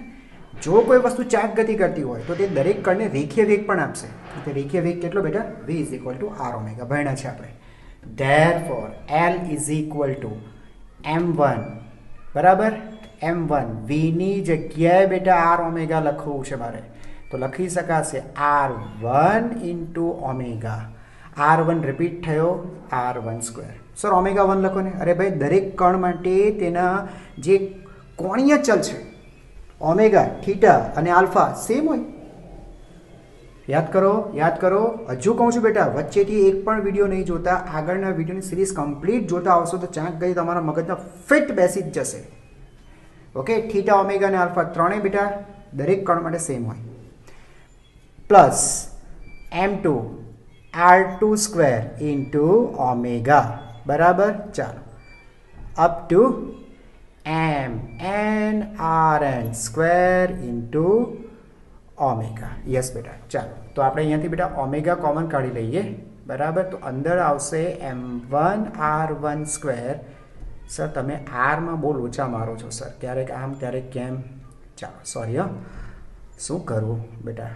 જો કોઈ વસ્તુ ચાક ગતિ કરતી હોય તો તે દરેક કણને રેખીય વેગ પણ આપશે. તે રેખીય વેગ કેટલો બેટા? V is equal to R omega. ભણ્યા છે આપણે. Therefore L is equal to m1 બરાબર m1 v ની જગ્યાએ બેટા r ઓમેગા લખવું છે મારે, તો લખી શકાશે r1 into omega. r1 repeat થયો r1 સ્ક્વેર. સર ઓમેગા 1 લખો ને. અરે ભાઈ દરેક કણ માટે તેના જે કોણીય ચલ છે ઓમેગા, થીટા અને આલ્ફા સેમ હોય. યાદ કરો, યાદ કરો. હજુ કહું છું બેટા, વચ્ચેથી એક પણ વિડીયો નહીં જોતા, આગળના વિડીયોની સિરીઝ કમ્પ્લીટ જોતા આવશો તો ચાંક ગઈ તમારા મગજમાં ફિટ બેસી જ જશે. ઓકે, થીટા ઓમેગા અને આલ્ફા ત્રણેય બેટા દરેક કણ માટે સેમ હોય. Plus m2 r2 square into omega બરાબર. ચાલો up to m n r n square into omega. Yes બેટા. ચાલો તો આપણે અહીંયાથી બેટા ઓમેગા કોમન કાઢી લઈએ બરાબર. તો અંદર આવશે m1 r1 સ્ક્વેર. સર તમે આરમાં બહુ લોચા મારો છો સર, ક્યારેક આમ ક્યારેક કેમ. ચાલો સોરી હો, શું કરવું બેટા,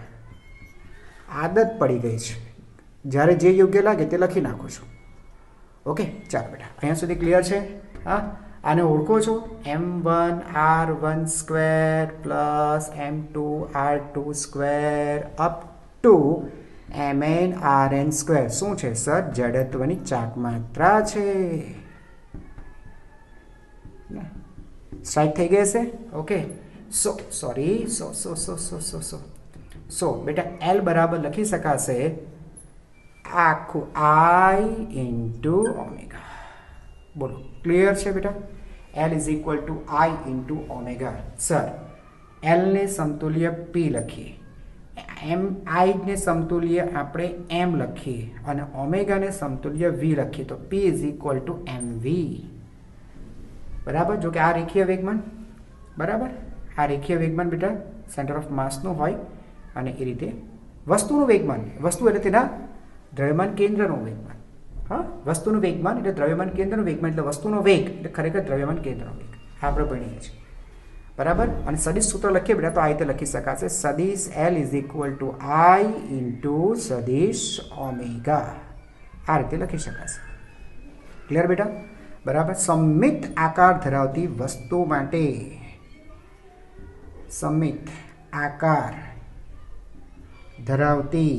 આદત પડી ગઈ છે. જ્યારે જે યોગ્ય લાગે તે લખી નાખું છું. ઓકે ચાલો બેટા, અહીંયા સુધી ક્લિયર છે? હા, આને ઓળખો છો? m1 r1 square plus m2 r2 square up to mn rn square. શું છે સર? જડત્વની ચાક માત્રા છે. સ્ટ્રાઇક થઈ ગઈ હશે. ઓકે, સો બેટા l બરાબર લખી શકાશે આખું i ઇન્ટુ ઓમેગા. બોલો ક્લિયર છે બેટા? L is equal two i into omega. Sir L ને સમતુલ્ય P લખીએ, i ને સમતુલ્ય આપણે m લખીએ અને ઓમેગાને સમતુલ્ય v લખીએ તો P is equal two mv બરાબર. જો કે આ રેખીય વેગમાન બરાબર, આ રેખીય વેગમાન બેટા સેન્ટર ઓફ માસનું હોય અને એ રીતે વસ્તુનું વેગમાન, વસ્તુ એટલે તેના દ્રવ્યમાન કેન્દ્રનું વેગમાન. હા, વસ્તુનું વેગમાન એટલે દ્રવ્યમાન કેન્દ્રનું વેગમાન એટલે વસ્તુનો વેગ એટલે ખરેખર દ્રવ્યમાન કેન્દ્રનો વેગ. આપણે ભણીએ છીએ બરાબર. અને સદિશ સૂત્ર લખીએ બેટા તો આ રીતે લખી શકાશે સદિશ L is equal two i into સદિશ ઓમેગા. આ રીતે લખી શકાશે. ક્લિયર બેટા? બરાબર. સમમિત આકાર ધરાવતી વસ્તુ માટે, સમમિત આકાર ધરાવતી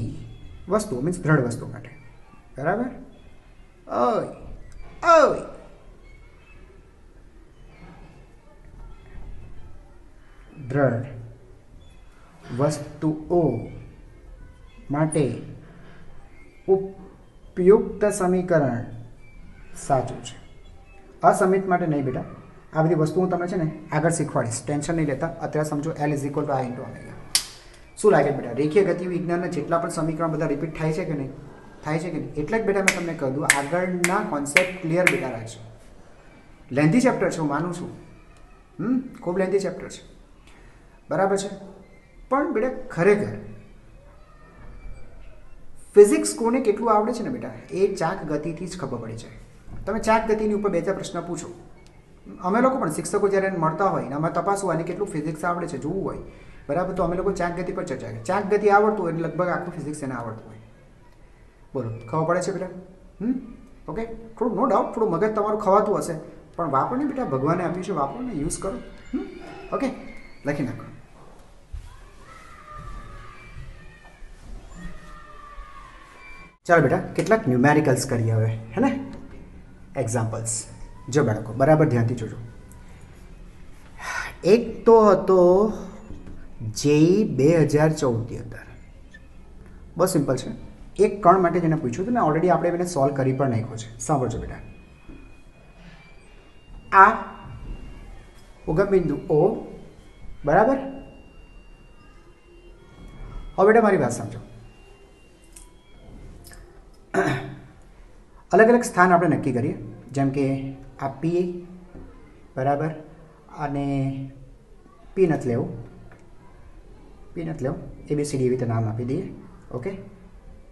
વસ્તુ મીન્સ દ્રઢ વસ્તુ માટે બરાબર. દ્રઢ વસ્તુઓ માટે ઉપયુક્ત સમીકરણ સાચું છે. અસમિત માટે નહીં બેટા. આ બધી વસ્તુ હું તમને છે ને આગળ શીખવાડીશ, ટેન્શન નહીં લેતા. અત્યારે સમજો L is equal two i into omega. શું લાગે બેટા, રેખીય ગતિ વિજ્ઞાનના જેટલા પણ સમીકરણ બધા રિપીટ થાય છે કે નહીં? થાય છે કે નહીં? એટલે જ બેટા મેં તમને કહી દઉં, આગળના કોન્સેપ્ટ ક્લિયર બેટા રાખજો. લેન્ધી ચેપ્ટર છે, હું માનું છું. ખૂબ લેન્ધી ચેપ્ટર છે બરાબર છે. પણ બેટા ખરેખર ફિઝિક્સ કોને કેટલું આવડે છે ને બેટા, એ ચાક ગતિથી જ ખબર પડી જાય. તમે ચાક ગતિની ઉપર 2-4 પ્રશ્ન પૂછો. અમે લોકો પણ શિક્ષકો જ્યારે મળતા હોય ને અમારે તપાસવું અને કેટલું ફિઝિક્સ આવડે છે જોવું હોય બરાબર, તો અમે લોકો ચાક ગતિ પર ચર્ચા કરીએ. ચાક ગતિ આવડતું હોય એટલે લગભગ આખું ફિઝિક્સ એને આવડતું હોય. બોલો ખબર પડે છે બેટા? ઓકે, થોડું નો ડાઉટ થોડું મગજ તમારું ખવાતું હશે પણ વાપરો ને બેટા, ભગવાને આપ્યું છે, વાપરો ને, યુઝ કરો. ઓકે, લખી નાખો. ચાલો બેટા કેટલાક ન્યુમેરિકલ્સ કરીએ હવે, હે ને, એક્ઝામ્પલ્સ. જો બાળકો બરાબર ધ્યાનથી જોજો. એક તો હતો જેઈ 2014ની અંદર, બહુ સિમ્પલ છે. એક કણ માટે જેને પૂછ્યું હતું ને, ઓલરેડી આપણે એને સોલ્વ કરી પણ નાખ્યો છે. સાંભળજો બેટા. આ ઉગમ બિંદુ ઓ, બરાબર. હવે બેટા મારી વાત સમજો. અલગ અલગ સ્થાન આપણે નક્કી કરીએ, જેમ કે આ પી, બરાબર, અને પી નથી લેવું, ABCD એવી રીતે નામ આપી દઈએ. ઓકે,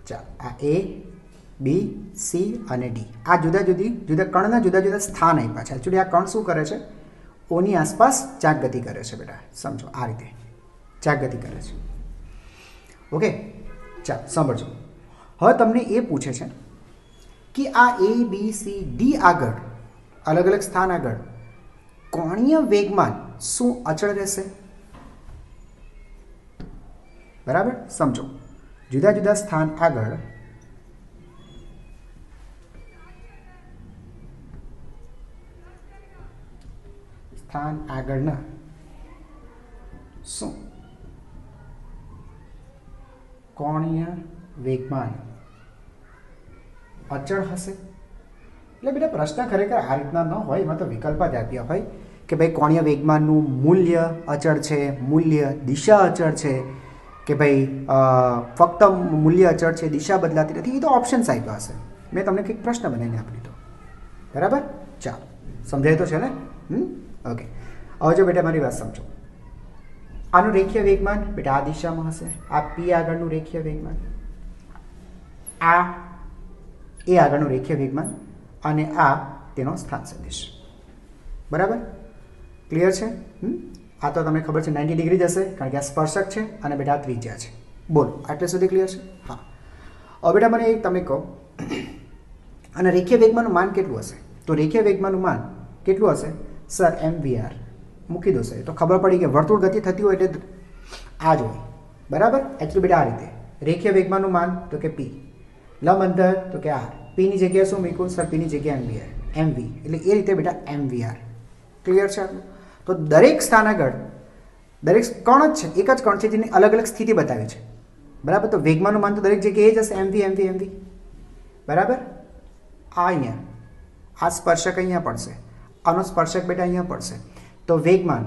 ચાલો. આ એ, બી, સી અને ડી, આ જુદા કણના જુદા જુદા સ્થાન આપ્યા છે. એકચ્યુઅલી આ કણ શું કરે છે? ઓની આસપાસ ચાકગતિ કરે છે બેટા. સમજો, આ રીતે ચાકગતિ કરે છે. ઓકે, ચાલો સાંભળજો. હવે તમને એ પૂછે છે કે આ એ, બી, સી, ડી આગળ, અલગ અલગ સ્થાન આગળ કોણીય વેગમાન શું અચળ રહેશે? બરાબર, સમજો. જુદા જુદા સ્થાન આગળ આગળના શું કોણીય વેગમાન અચળ હશે? એટલે બેટા પ્રશ્ન ખરેખર આ રીતના ન હોય, એમાં તો વિકલ્પ જ આપ્યા હોય કે ભાઈ કોણીય વેગમાનનું મૂલ્ય અચળ છે, મૂલ્ય દિશા અચળ છે, કે ભાઈ ફક્ત મૂલ્ય અચળ છે, દિશા બદલાતી નથી. એ તો ઓપ્શન્સ આપ્યા હશે. મેં તમને કંઈક પ્રશ્ન બનાવીને આપી દીધો. બરાબર, ચાલો સમજાય તો છે ને? ઓકે, હવે જો બેટા મારી વાત સમજો. આનું રેખીય વેગમાન બેટા આ દિશામાં હશે. આ પી આગળનું રેખીય વેગમાન, આ એ આગળનું રેખીય વેગમાન, અને આ તેનો સ્થાન સદિશ. બરાબર, ક્લિયર છે? આ તો તમને ખબર છે 90 ડિગ્રી જશે, કારણ કે આ સ્પર્શક છે અને બેટા આ ત્રિજ્યા છે. બોલો, આટલે સુધી ક્લિયર છે? હા. હવે બેટા મને એક તમે કહો, અને રેખીય વેગમાનનું માન કેટલું હશે? તો રેખીય વેગમાનનું માન કેટલું હશે? સર mvr મૂકી દો સર. તો ખબર પડી કે વર્તુળ ગતિ થતી હોય એટલે આ જ હોય. બરાબર, એકચ્યુઅલી બેટા આ રીતે રેખીય વેગમાનનું માન તો કે p, લંબ અંતર તો કે r, p ની જગ્યાએ શું મૂક્યું? સર p ની જગ્યાએ mv, એટલે એ રીતે બેટા mvr. ક્લિયર છે? તો દરેક સ્થાન આગળ દરેક કણ જ છે, એક જ કણ છે જેની અલગ અલગ સ્થિતિ બતાવી છે. બરાબર, તો વેગમાનનું માન તો દરેક જગ્યાએ જ હશે, mv. બરાબર, આ અહીંયા આ સ્પર્શક અહીંયા પડશે, આનો સ્પર્શક બેટા અહીંયા પડશે. તો વેગમાન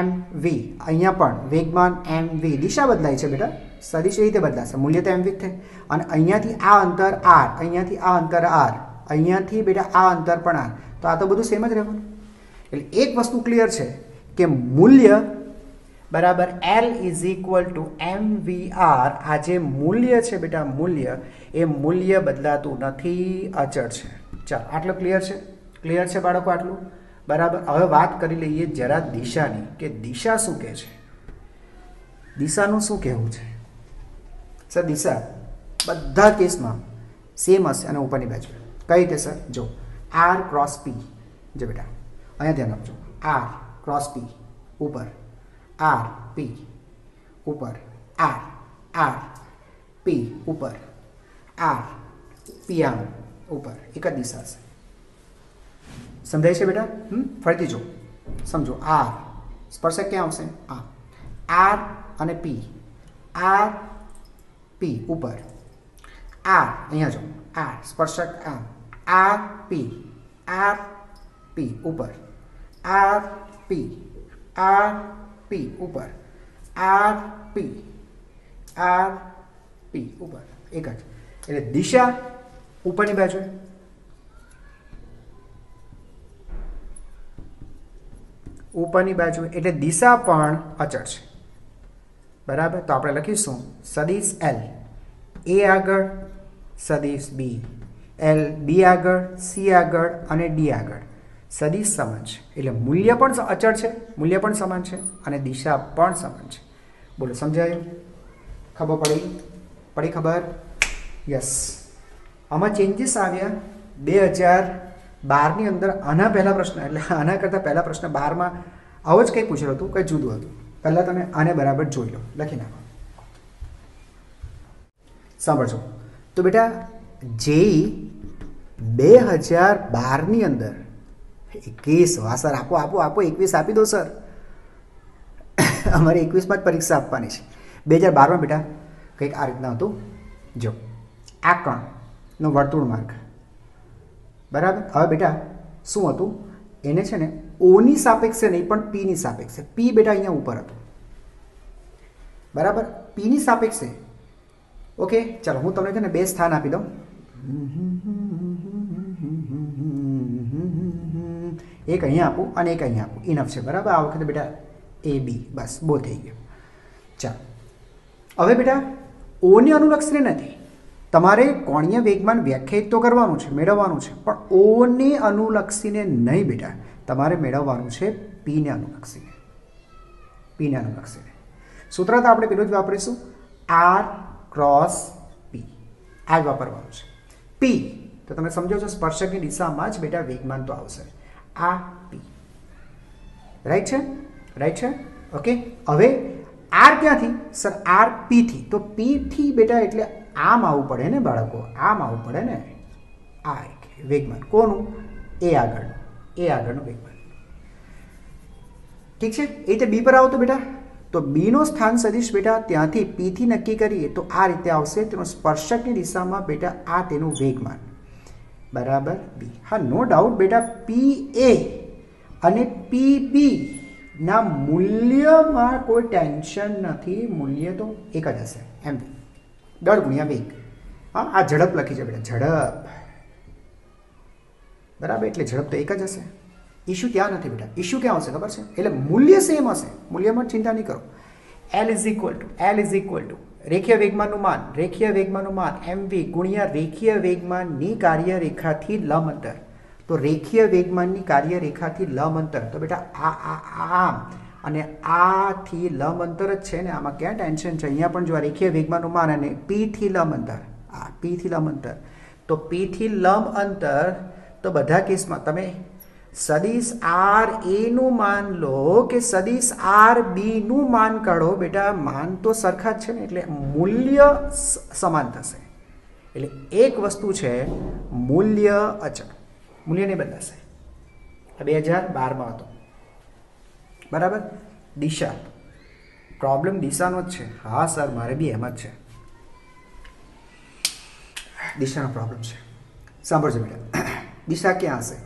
mv, અહીંયા પણ વેગમાન mv, દિશા બદલાય છે બેટા, સદિશ એ રીતે બદલાશે, મૂલ્ય તો mv જ થાય. અને અહીંયાથી આ અંતર r, અહીંયાથી આ અંતર r, અહીંયાથી બેટા આ અંતર પણ r. તો આ તો બધું સેમ જ રહેવાનું. એટલે એક વસ્તુ ક્લિયર છે કે મૂલ્ય બરાબર L is equal to mvr. આ જે મૂલ્ય છે બેટા, મૂલ્ય એ મૂલ્ય બદલાતું નથી, અચળ છે. ચાલો, આટલું ક્લિયર છે? ક્લિયર છે બાળકો આટલું? બરાબર. હવે વાત કરી લઈએ જરા દિશાની, કે દિશા શું કહે છે? દિશાનું શું કહેવું છે? સર દિશા બધા કેસમાં સેમ હશે અને ઉપરની બાજુ કઈ રીતે સર? જો r ક્રોસ p, જો બેટા અહીંયા ધ્યાન આપજો, r ક્રોસ p ઉપર, r p ઉપર, r p ઉપર, r p આમ ઉપર, એક જ દિશા હશે. સમજાય છે બેટા? ફરીથી જો સમજો, r સ્પર્શક ક્યાં આવશે? આ r અને p, r p ઉપર, r અહીંયા જો, r સ્પર્શક આમ, r p ઉપર, r p ઉપર, r p ઉપર, એક જ. એટલે દિશા ઉપરની બાજુ, ઉપરની બાજુ એટલે દિશા પણ અચળ છે. બરાબર, તો આપણે લખીશું સદિશ L A આગળ, સદિશ B L B આગળ, C આગળ અને D આગળ સદિશ સમાન છે. એટલે મૂલ્ય પણ અચળ છે, મૂલ્ય પણ સમાન છે અને દિશા પણ સમાન છે. બોલો, સમજાયું? ખબર પડી ખબર? યસ. આમાં ચેન્જીસ આવ્યા 2012ની અંદર. આના પહેલા પ્રશ્ન, એટલે આના કરતાં પહેલા પ્રશ્ન 12માં આવો જ કંઈ પૂછેલું હતું, કંઈ જુદું હતું. પહેલાં તમે આને બરાબર જોઈ લો, લખી નાખો. સાંભળજો તો બેટા, જેઈ 2012ની અંદર 21, હા સર આપો 21 આપી દો સર. અમારે 21માં જ પરીક્ષા આપવાની છે. 2012માં બેટા કંઈક આ રીતના હતું. જો આ કણનો વર્તુળ માર્ગ, બરાબર. હવે બેટા શું હતું? એને છે ને ઓની સાપેક્ષે નહીં પણ પીની સાપેક્ષે, પી બેટા અહીંયા ઉપર હતો બરાબર, પીની સાપેક્ષે. ઓકે ચાલો હું તમને છે ને બે સ્થાન આપી દઉં, એક અહીંયા આપું અને એક અહીંયા આપું, ઇનફ છે બરાબર. આ વખતે બેટા એ બી, બસ બહુ થઈ ગયું. ચાલો હવે બેટા ઓને અનુલક્ષીને નથી, તમારે કોણીય વેગમાન વ્યાખ્યાયિત તો કરવાનું છે, મેળવવાનું છે, પણ ઓને અનુલક્ષીને નહીં બેટા, તમારે મેળવવાનું છે પીને અનુલક્ષીને. પીને અનુલક્ષીને સૂત્ર તો આપણે પેલું જ વાપરીશું, આર ક્રોસ પી, આ જ વાપરવાનું છે. પી તો તમે સમજો છો સ્પર્શકની દિશામાં જ બેટા વેગમાન તો આવશે, આ પી. રાઈટ છે, રાઈટ છે. ઓકે હવે આર ક્યાંથી સર? આર પી થી, તો પી થી બેટા એટલે આમ આવવું પડે ને બાળકો, આમ આવવું પડે ને. આ વેગમાન કોનું? એ આગળનું, એ આગળનું વેગમાન. ઠીક છે. એ રીતે બી પર આવો તો બેટા, તો બી નો સ્થાન સદિશ બેટા ત્યાંથી પી થી નક્કી કરીએ તો આ રીતે આવશે, તેનો સ્પર્શકની દિશામાં બેટા આ તેનું વેગમાન બરાબર બી. હા નો ડાઉટ બેટા પી એ અને પી બી ના મૂલ્યમાં કોઈ ટેન્શન નથી, મૂલ્ય તો એક જ હશે એમ, દળ ગુણ્યા વેગ. હા આ ઝડપ લખી છે બેટા, ઝડપ બરાબર, એટલે ઝડપ તો એક જ હશે. ઇશ્યુ ત્યાં નથી બેટા, ઇશ્યુ ક્યાં આવશે ખબર છે? એટલે મૂલ્ય સેમ હશે, મૂલ્યમાં ચિંતા નહીં કરો. એલ ઇઝ ઇક્વલ ટુ રેખીય વેગમાનનું માન, રેખીય વેગમાનનું માન mv ગુણ્યા રેખીય વેગમાનની કાર્યરેખાથી લંબ અંતર. તો રેખીય વેગમાનની કાર્યરેખાથી લંબ અંતર તો બેટા આમ અને આથી લંબ અંતર જ છે ને, આમાં ક્યાં ટેન્શન છે? અહીંયા પણ જો આ રેખીય વેગમાનનું માન અને પી થી લંબ અંતર, આ પી થી લંબ અંતર, તો પી થી લંબ અંતર તો બધા કેસમાં તમે સદિશ આર એ નું માન લો કે સદિશ આર બી નું માન કાઢો બેટા, માન તો સરખા જ છે ને, એટલે મૂલ્ય સમાન થશે. એટલે એક વસ્તુ છે મૂલ્ય અચળ, મૂલ્ય નહીં બદલાશે. 2012માં હતો બરાબર. દિશા, પ્રોબ્લેમ દિશાનો જ છે. હા સર મારે બી એમ જ છે, દિશાનો પ્રોબ્લેમ છે. સાંભળજો બેટા, દિશા ક્યાં હશે?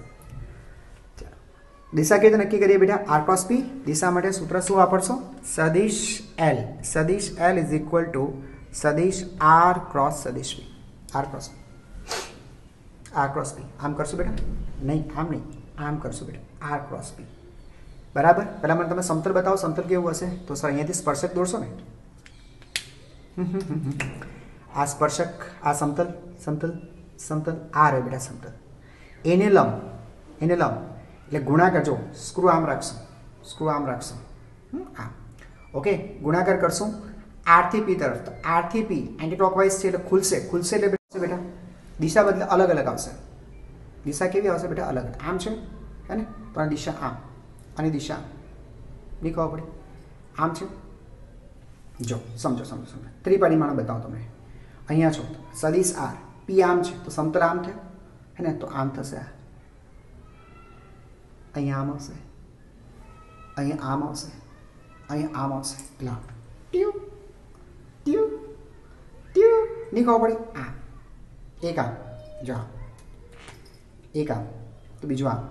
દિશા કેવી રીતે નક્કી કરીએ બેટા? આર ક્રોસ પી. દિશા માટે સૂત્ર શું વાપરશો? સદિશ એલ, સદિશ એલ ઇઝ ઇક્વલ ટુ સદિશ આર ક્રોસ સદિશ પી. આર ક્રોસ આર ક્રોસ પી. આમ કરશું બેટા? નહીં આમ નહીં, આમ કરશું બેટા, આર ક્રોસ પી બરાબર. પહેલાં મને તમે સમતલ બતાવો, સમતલ કેવું હશે? તો સર અહીંયાથી સ્પર્શક દોરશો ને, આ સ્પર્શક, આ સમતલ, સમતલ સમતલ, આ રહે બેટા સમતલ, એને લંબ, એને લંબ એટલે ગુણાકાર. જો સ્ક્રૂ આમ રાખશું, સ્ક્રૂ આમ રાખશું, આમ ઓકે. ગુણાકાર કરશું આરથી પી તરફ, તો આરથી પી એન્ટી ક્લોકવાઇઝ છે એટલે ખુલશે, ખુલશે એટલે બેટા દિશા બદલે અલગ અલગ આવશે. દિશા કેવી આવશે બેટા? અલગ. આમ છે હે ને, પણ દિશા આમ અને દિશા નહીં ખબર પડે, આમ છે. જો સમજો સમજો સમજો, ત્રિપરિમાણ બતાવો તમને. અહીંયા છો સદિશ આર, પી આમ છે તો સમતલ આમ થાય હે ને, તો આમ થશે. આ અહીંયા આમ આવશે, અહીંયા આમ આવશે, અહીંયા આમ આવશે, એટલે આમ ટ્યુ ટ્યુ ટ્યુ નહીં ખબર પડી. આમ એક આમ, જો આમ એક આમ, તો બીજું આમ,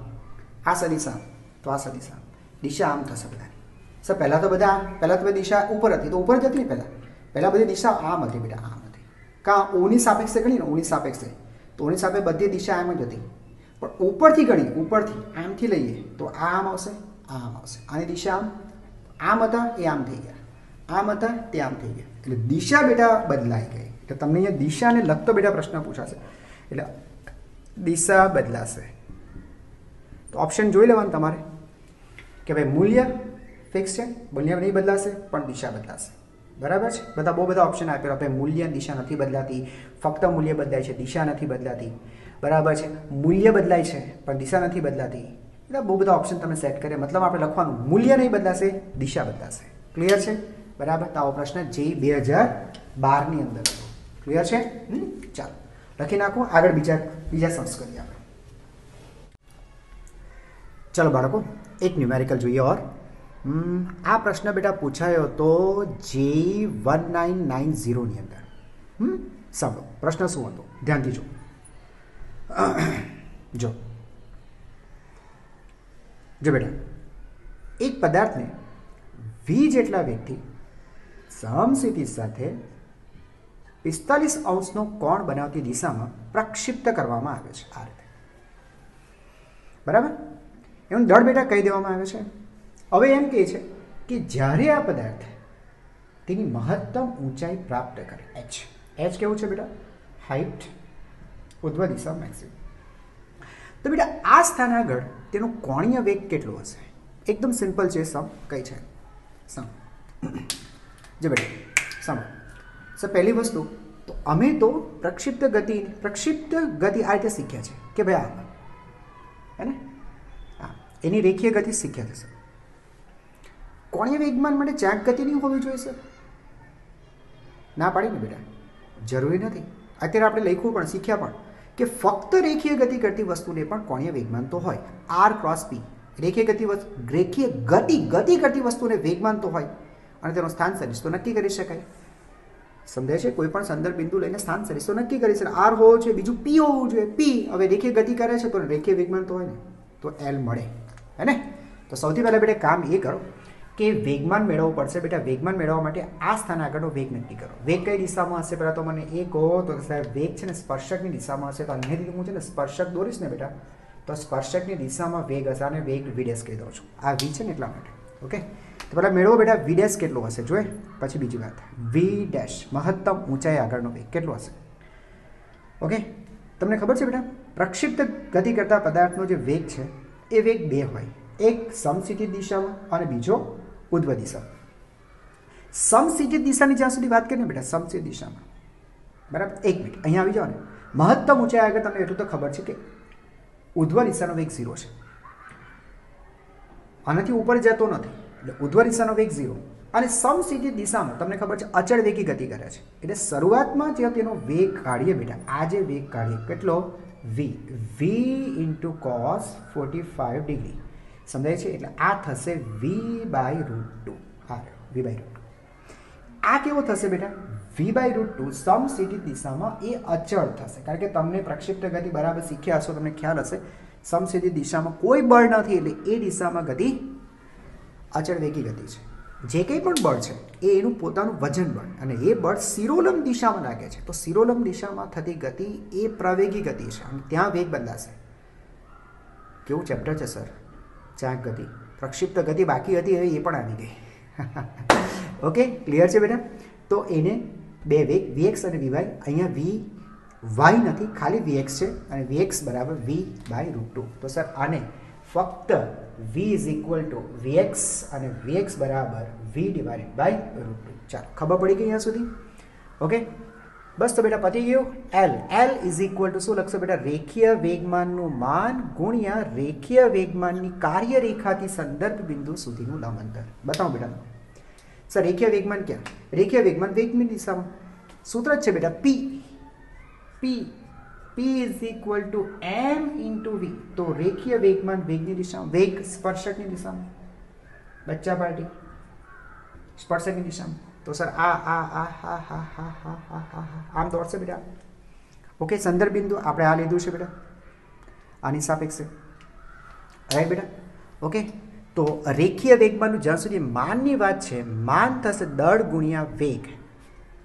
આ સદિશ આમ, તો આ સદિશ આમ, દિશા આમ થશે બધાની. સર પહેલાં તો બધા, પહેલાં તો બધી દિશા ઉપર હતી, તો ઉપર જ હતી ને પહેલાં બધી દિશા આમ હતી બેટા, આમ હતી. કાં ઓની સાપેક્ષે ગણી ને, ઓની સાપેક્ષે, તો ઓની સાપેક્ષે બધી દિશા આમ જ હતી. પણ ઉપરથી ગણી, ઉપરથી આમથી લઈએ તો આ આમ આવશે, આ આમ આવશે, આની દિશા આમ, આમ હતા એ આમ થઈ ગયા, આમ હતા તે આમ થઈ ગયા, એટલે દિશા બેટા બદલાઈ ગઈ. એટલે તમને અહીંયા દિશાને લગતો બેટા પ્રશ્ન પૂછાશે, એટલે દિશા બદલાશે. તો ઓપ્શન જોઈ લેવાનું તમારે કે ભાઈ મૂલ્ય ફિક્સ છે, મૂલ્ય નહીં બદલાશે પણ દિશા બદલાશે. બરાબર છે? બધા બહુ બધા ઓપ્શન આપેલા, ભાઈ મૂલ્ય દિશા નથી બદલાતી, ફક્ત મૂલ્ય બદલાય છે, દિશા નથી બદલાતી. બરાબર છે? મૂલ્ય બદલાય છે પણ દિશા નથી બદલાતી. એટલે બહુ બધા ઓપ્શન તમે સેટ કર્યા, મતલબ આપણે લખવાનું મૂલ્ય નહીં બદલાશે, દિશા બદલાશે. ક્લિયર છે? બરાબર. તો આવો પ્રશ્ન જે 2012ની અંદર હતો. ક્લિયર છે? ચાલો લખી નાખો. આગળ બીજા સમ્સ કરીએ આપણે. ચલો બાળકો એક ન્યુમેરિકલ જોઈએ. ઓર આ પ્રશ્ન બેટા પૂછાયો હતો J1990 ની અંદર. સાંભળો પ્રશ્ન શું હતો, ધ્યાનથી જો. જો જો બેટા, એક પદાર્થને v જેટલા વેગથી સમસ્થિતિ સાથે 45° કોણ બનાવતી દિશામાં પ્રક્ષિપ્ત કરવામાં આવે છે આ રીતે, બરાબર. એનું દળ બેટા કહી દેવામાં આવે છે. હવે એમ કહે છે કે જ્યારે આ પદાર્થ તેની મહત્તમ ઊંચાઈ પ્રાપ્ત કરે, h કેવું છે બેટા? હાઇટ, ઉધ્વ દિશા મેક્સિમમ. તો બેટા આ સ્થાન આગળ તેનો કોણીય વેગ કેટલો હશે? એકદમ સિમ્પલ છે. સમ કઈ છે? સમ. જો બેટા સમ સર, પહેલી વસ્તુ તો અમે તો પ્રક્ષિપ્ત ગતિ આ રીતે શીખ્યા છે કે ભાઈ હે ને, હા, એની રેખીય ગતિ શીખ્યા છે. કોણીય વેગમાન માટે ચાંક ગતિ નહીં હોવી જોઈએ સર? ના પાડી ને બેટા, જરૂરી નથી. અત્યારે આપણે લખ્યું પણ શીખ્યા પણ કે ફક્ત રેખીય ગતિ કરતી વસ્તુને પણ કોણીય વેગમાન તો હોય. r ક્રોસ p રેખીય ગતિ કરતી વસ્તુને વેગમાન તો હોય અને તેનો સ્થાન સદિશ તો નક્કી કરી શકાય. સમજાય છે? કોઈ પણ સંદર્ભ બિંદુ લઈને સ્થાન સદિશ તો નક્કી કરી શકાય. r હોવો જોઈએ, બીજું p હોવું જોઈએ. p હવે રેખીય ગતિ કરે છે તો રેખીય વેગમાન તો હોય ને, તો l મળે, હે ને. તો સૌથી પહેલાં બેટા કામ એ કરો કે વેગમાન મેળવવું પડશે. બેટા વેગમાન મેળવવા માટે આ સ્થાન આગળનો વેગ નક્કી કરો. વેગ કઈ દિશામાં હશે પહેલાં તો મને એ કહો. તો સાહેબ વેગ છે ને સ્પર્શકની દિશામાં હશે. તો અહીંયાથી હું છે ને સ્પર્શક દોરીશ ને બેટા, તો સ્પર્શકની દિશામાં વેગ હશે અને વેગ v' કહી દઉં છું. આ v છે ને એટલા માટે. ઓકે, તો પહેલાં મેળવો બેટા v' કેટલો હશે જોઈએ, પછી બીજી વાત. v' મહત્તમ ઊંચાઈ આગળનો વેગ કેટલો હશે? ઓકે, તમને ખબર છે બેટા પ્રક્ષિપ્ત ગતિ કરતા પદાર્થનો જે વેગ છે એ વેગ બે હોય, એક સમસ્થિતિ દિશામાં અને બીજો ઉધ્વ દિશા. સમસ્થિતિ દિશાની જ્યાં સુધી વાત કરીએ ને બેટા, સમસ્થિતિ દિશામાં, બરાબર. એક મિનિટ અહીંયા આવી જાઓ ને. મહત્તમ ઊંચાઈ આગળ તમને એટલું તો ખબર છે કે ઉધ્વ દિશાનો વેગ 0 છે, આનાથી ઉપર જતો નથી, એટલે ઉધ્વ દિશાનો વેગ 0. અને સમસ્થિતિ દિશામાં તમને ખબર છે અચળ વેગી ગતિ કરે છે. એટલે શરૂઆતમાં જે તેનો વેગ કાઢીએ બેટા, આ જે વેગ કાઢીએ કેટલો? v into cos 45°. સમજાય છે? એટલે આ થશે v/√2. હા, v/√2. આ કેવો થશે બેટા? v/√2 સમસ્થિતિ દિશામાં એ અચળ થશે, કારણ કે તમને પ્રક્ષિપ્ત ગતિ બરાબર શીખ્યા હશો, તમને ખ્યાલ હશે સમસ્થિતિ દિશામાં કોઈ બળ નથી, એટલે એ દિશામાં ગતિ અચળ વેગી ગતિ છે. જે કંઈ પણ બળ છે એ એનું પોતાનું વજન બળ, અને એ બળ શિરોલંબ દિશામાં લાગે છે. તો શિરોલંબ દિશામાં થતી ગતિ એ પ્રવેગી ગતિ છે અને ત્યાં વેગ બદલાશે. કેવું ચેપ્ટર છે સર? ચાંક ગતિ, પ્રક્ષિપ્ત ગતિ બાકી હતી, હવે એ પણ આવી ગઈ. ઓકે, ક્લિયર છે બેટા? તો એને બે વેગ vx અને vy, અહીંયા vy નથી, ખાલી vx છે અને vx બરાબર v/√2. તો સર આને ફક્ત v is equal two vx અને vx બરાબર v/√2. ચાલો, ખબર પડી ગઈ અહીંયા સુધી? ઓકે, બસ. તો બેટા પતી ગયું. l ઇઝ ઇક્વલ ટુ શું લખશો બેટા? રેખીય વેગમાનનું માન ગુણ્યા રેખીય વેગમાનની કાર્યરેખાથી સંદર્ભ બિંદુ સુધીનું લંબ અંતર. બતાવો બેટા સર, રેખીય વેગમાન ક્યાં? રેખીય વેગમાન વેગની દિશામાં. સૂત્ર જ છે બેટા p is equal two m into v. તો રેખીય વેગમાન વેગની દિશામાં, વેગ સ્પર્શકની દિશામાં, બચ્ચા પાર્ટી સ્પર્શકની દિશામાં. તો સર આમ દોડશે બેટા. ઓકે, સંદર્ભ બિંદુ આપણે આ લીધું છે બેટા, આની સાપેક્ષે, રાઈટ બેટા. ઓકે, તો રેખીય વેગમાનનું જ્યાં સુધી માનની વાત છે, માન થશે દળ ગુણ્યા વેગ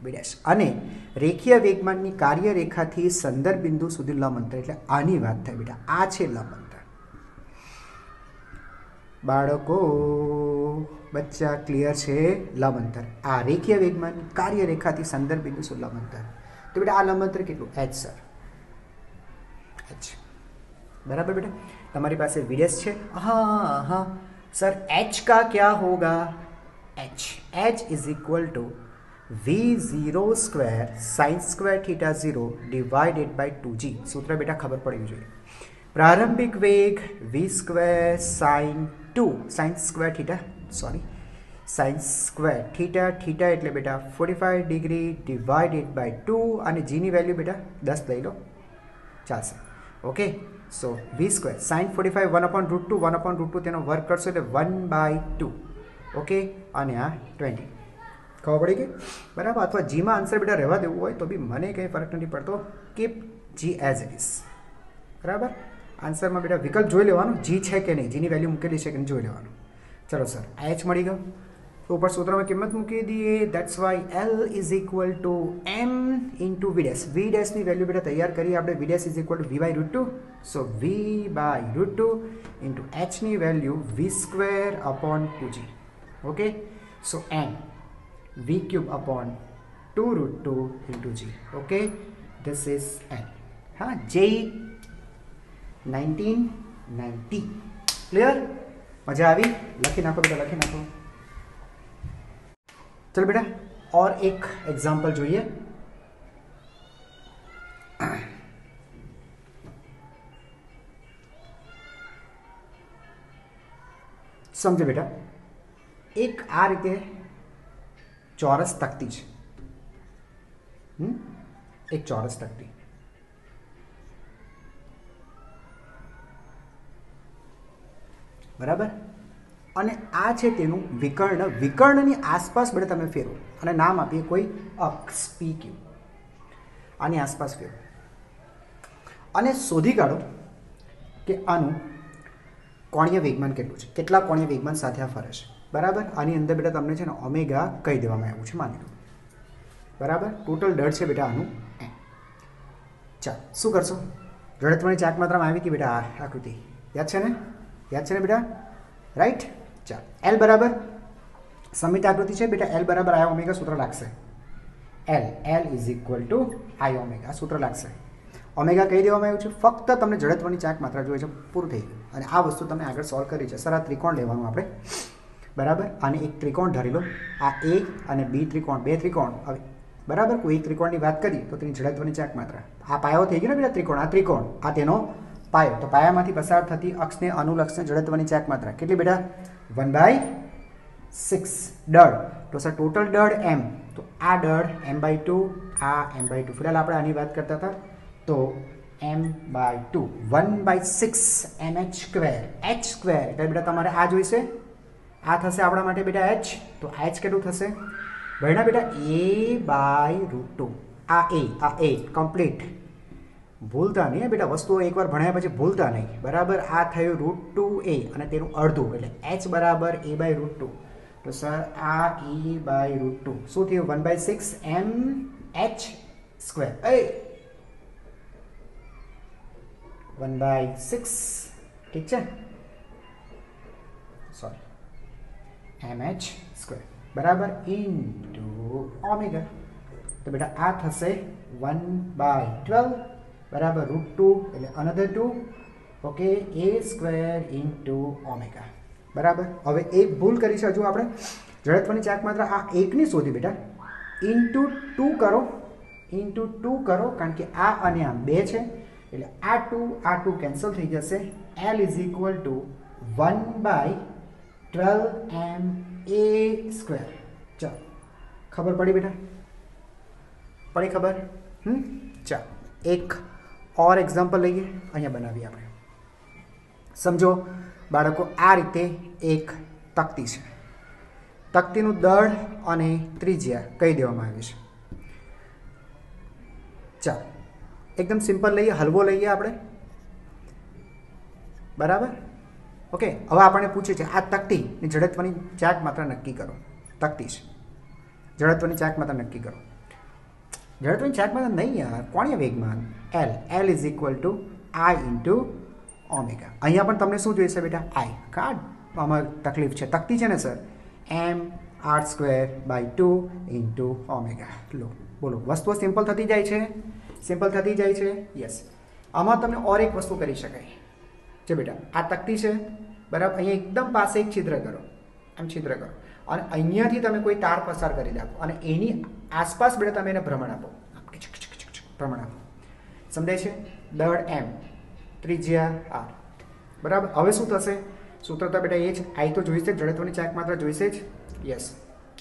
બેટા, અને રેખીય વેગમાનની કાર્યરેખાથી સંદર્ભ બિંદુ સુધી લંબ અંતર, એટલે આની વાત થાય બેટા. આ છે લંબ અંતર. બાળકો બચ્ચા ક્લિયર છે? લંબ અંતર આ રેખીય વેગમાન કાર્યરેખાથી સંદર્ભ બિંદુ સુધી લંબ અંતર. તો બેટા આ લંબ અંતર કેટલું? h sir, h. बराबर बेटा, तुम्हारी पास वीडियस है? हाँ हाँ सर, h का क्या होगा? h is equal to v0 square sine square theta 0 divided by 2g. सूत्र बेटा खबर पड़ी જોઈએ. प्रारंभिक वेग v square sine square theta એટલે બેટા 45 ડિગ્રી ડિવાઇડેડ બાય 2 અને g ની વેલ્યુ બેટા 10 લઈ લો ચાલશે. ઓકે, સો v સ્ક્વેર સાઇન 45 1/√2 તેનો વર્ગ કરશો એટલે 1/2. ઓકે, અને આ 20. ખબર પડી ગઈ? બરાબર. અથવા જીમાં આન્સર બેટા રહેવા દેવું હોય તો બી મને કંઈ ફરક નથી પડતો. Keep G as it is. બરાબર. આન્સરમાં બેટા વિકલ્પ જોઈ લેવાનું, જી છે કે નહીં, જીની વેલ્યુ મૂકેલી છે કે નહીં જોઈ લેવાનું. ચલો સર, આ એચ મળી ગયો તો ઉપર સૂત્રમાં કિંમત મૂકી દઈએ. That's why L is equal to M into V dash. V ડેશની વેલ્યુ બેટા તૈયાર કરીએ આપણે. V dash is equal to V by root two. So V by root two into એચની value V square upon 2g. Okay, so M V cube upon 2 રૂટ 2 into g. Okay, this is N. હા, JEE 1990. Clear? મજા આવી? લખી નાખો બેટા, લખી નાખો. चलो बेटा और एक एग्जाम्पल જોઈએ. સમજો બેટા, એક આ રીતે ચોરસ તકતી છે. એક ચોરસ તકતી, બરાબર. અને આ છે તેનું વિકર્ણ. વિકર્ણની આસપાસ બેટા તમે ફેરવો અને નામ આપીએ કોઈ અક્ષ PQ. આની આસપાસ ફેરવો અને શોધી કાઢો કે આનું કોણીય વેગમાન કેટલું છે, કેટલા કોણીય વેગમાન સાથે આ ફરે છે. બરાબર. આની અંદર બેટા તમને છે ને ઓમેગા કહી દેવામાં આવ્યું છે, માની લો. બરાબર. ટોટલ દળ છે બેટા આનું એમ. ચાલ, શું કરશો? જડત્વની ચાક માત્રામાં આવી હતી બેટા આ આકૃતિ, યાદ છે ને? યાદ છે ને બેટા? રાઈટ. ચાલ, એલ બરાબર સમિત આકૃતિ છે બેટા. એલ બરાબર આઈ ઓમેગા સૂત્ર લાગશે. L is equal two I omega સૂત્ર લાગશે. ઓમેગા કહી દેવામાં આવ્યું છે. ફક્ત તમને જડત્વની ચાક માત્રા જોઈએ છે, પૂરું થઈ ગયું. અને આ વસ્તુ તમે આગળ સોલ્વ કરી છે. સર, આ ત્રિકોણ લેવાનું આપણે, બરાબર. આને એક ત્રિકોણ ધારી લો. આ એ અને બી ત્રિકોણ, બે ત્રિકોણ. હવે બરાબર, કોઈ એક ત્રિકોણની વાત કરી તો તેની જડત્વની ચાક માત્રા, આ પાયો થઈ ગયો ને બેટા ત્રિકોણ. આ ત્રિકોણ, આ તેનો પાયો. તો પાયામાંથી પસાર થતી અક્ષને અનુલક્ષને જડત્વની ચાક માત્રા કેટલી બેટા? 1/6 દળ. તો સર ટોટલ દળ એમ, તો આ દળ m/2, આ m/2. ફિલહાલ આપણે આની વાત કરતા હતા, તો m/2 1/6 mh². h² એટલે બેટા તમારે આ જોઈશે, આ થશે આપણા માટે બેટા h. તો h કેટલું થશે ભણ્યા બેટા? a/√2. આ a કમ્પ્લીટ. ભૂલતા નહીં બેટા, વસ્તુઓ એકવાર ભણ્યા પછી ભૂલતા નહીં. બરાબર. આ થયું √2a અને તેનું અડધું એટલે h બરાબર a/√2. તો સર આ e/√2 શું થયું? 1/6 mh². 1/6, ઠીક છે, સોરી, mh² બરાબર ઇન્ટુ ઓમેગા. તો બેટા આ થશે 1/12 બરાબર √2 એટલે another 2. Okay, a² into omega. બરાબર. હવે એક ભૂલ કરી છે હજુ આપણે. જડત્વની ચાક માત્રા આ એકની શોધી બેટા. ઇન્ટુ 2 કરો, ઇન્ટુ 2 કરો, કારણ કે આ અને આ બે છે એટલે આ 2 કેન્સલ થઈ જશે. L is equal two 1/12 ma². ચાલો, ખબર પડી બેટા? પડી ખબર? ચાલો, એક ઓર એક્ઝામ્પલ લઈએ, અહીંયા બનાવીએ આપણે. સમજો બાળકો, આ રીતે એક તકતી છે. તકતીનું દળ અને ત્રિજ્યા કહી દેવામાં આવ્યું છે. ચાલો, એકદમ સિમ્પલ લઈએ, હલવો લઈએ આપણે. બરાબર. ઓકે, હવે આપણને પૂછે છે આ તકતીની જડત્વની ચાક માત્રા નક્કી કરો. તકતી છે, જડત્વની ચાક માત્રા નક્કી કરો. જડત્વની ચાક માત્રા નહીં યાર, કોણીય વેગમાન L is equal two I into omega. અહીંયા પણ તમને શું જોઈશે બેટા? આઈ. આમાં તકલીફ છે, તકતી છે ને સર, mr²/2 ઇન્ટુ ઓમેગા. લો, બોલો, વસ્તુઓ સિમ્પલ થતી જાય છે, સિમ્પલ થતી જાય છે. યસ. આમાં તમને ઓર એક વસ્તુ કરી શકાય છે બેટા. આ તકતી છે, બરાબર. અહીંયા એકદમ પાસે એક છિદ્ર કરો, આમ છિદ્ર કરો, અને અહીંયાથી તમે કોઈ તાર પસાર કરી દો અને એની આસપાસ બેટા તમે એને ભ્રમણ આપો, ભ્રમણ આપો. સમજાય છે? દળ m, ત્રિજ્યા r. બરાબર. હવે શું થશે? સૂત્ર તો બેટા એ જ, આઈ તો જોઈશે, જડત્વની ચાક માત્રા જોઈશે જ. યસ,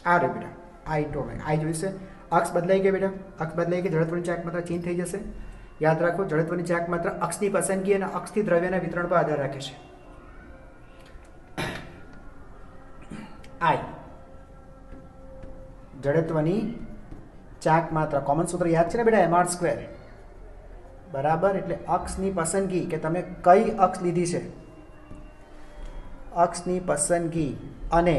આ રે બેટા, આઈ ટુ આઈ જોઈશે. અક્ષ બદલાઈ ગઈ બેટા, અક્ષ બદલાઈ ગઈ, જડત્વની ચાક માત્રા ચેન્જ થઈ જશે. યાદ રાખો, જડત્વની ચાક માત્રા અક્ષની પસંદગી અને અક્ષથી દ્રવ્યના વિતરણ પર આધાર રાખે છે. આઈ જડત્વની ચાક માત્રા, કોમન સૂત્ર યાદ છે ને બેટા? mr². बराबर एटले अक्षनी पसंदगी के तमे कई अक्ष लीधी छे, अक्षनी पसंदगी अने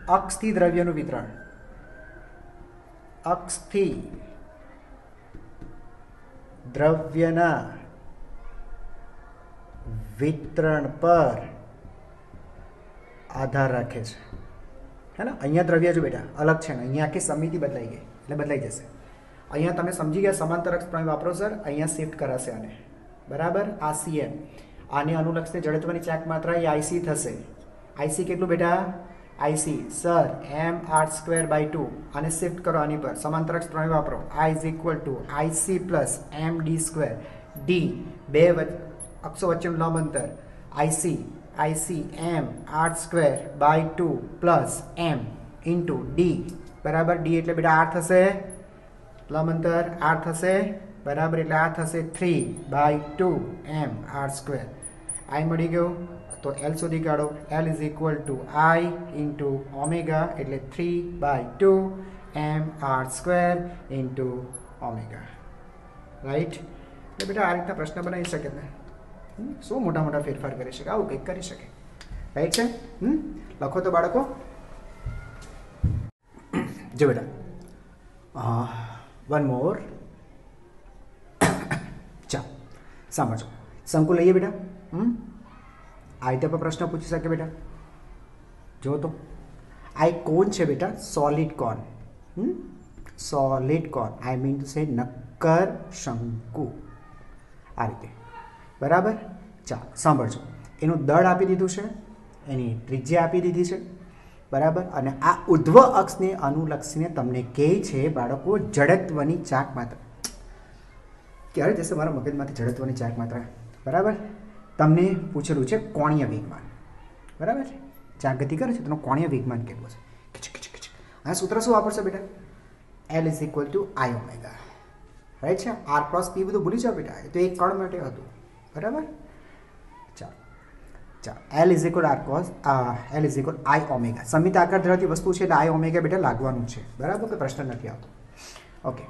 अक्षथी द्रव्यनुं वितरण, अक्षथी द्रव्यना वितरण पर आधार रखे छे, है ना। अहींया द्रव्य जो बेटा अलग है, अहींया आखी समिति बदलाई गई એટલે બદલાઈ જશે। अहींया તમે समझी गया समांतर अक्ष प्रमेय वापरो सर, अहींया शिफ्ट कराशे आने बराबर। आ सीएम आने अनुलक्षने जड़त्वनी चाक मात्रा ए आईसी थशे। आईसी केटलुं बेटा आईसी सर m r²/2 आने शिफ्ट करो आनी पर समांतर अक्ष प्रमेय वापरो। I = IC + md²। d बे अक्षो वच्चेनुं लंब अंतर IC m r²/2 + m * d बराबर। d एटले बेटा r थशे, लंब अंतर r थशे बराबर, एटले आ थशे 3/2 m r²। I मळी गयो तो L शोधी काढो। L = I * ओमेगा एटले 3/2 m r² * ओमेगा, राइट। એટલે બેટા આ રીતના પ્રશ્ન બનાવી શકે ને, શું મોટા મોટા ફેરફાર કરી શકે, આવું કંઈક કરી શકે, રાઈટ છે। લખો તો બાળકો। જો બેટા वन मोर चा समझो शंकु लईए बेटा। आ रीते पर प्रश्न पूछी सके बेटा। जो तो आ एक कोन है बेटा, solid cone, solid cone, I mean to say नक्कर शंकु आ रीते बराबर। चालो सांभळजो, एनु दળ आपी दीधुं छे, एनी त्रिज्या आपी दीधी छे बराबर। अने आ ऊर्ध्व अक्षने अनुलक्षीने तमने कहे छे बाळको जड़त्वनी चाक मात्रा। क्यारे जैसे मारा मगजमांथी जड़त्वनी चाक मात्रा बराबर। तमने पूछेलुं छे कोणीय वेगमान बराबर, चाक गति करे छे तेनो कोणीय वेगमान केटलुं छे। खिच खिच खिच आ सूत्र शुं वापरशे बेटा, L = I ओमेगा, राइट छे। R + P बधुं भूली जाओ बेटा, ए तो एक कण माटे हतुं बराबर। L = I ओमेगा, समित आकार धरावती वस्तु है I ओमेगा बेटा लागवानुं छे बराबर, कोई प्रश्न नहीं आवतो। ओके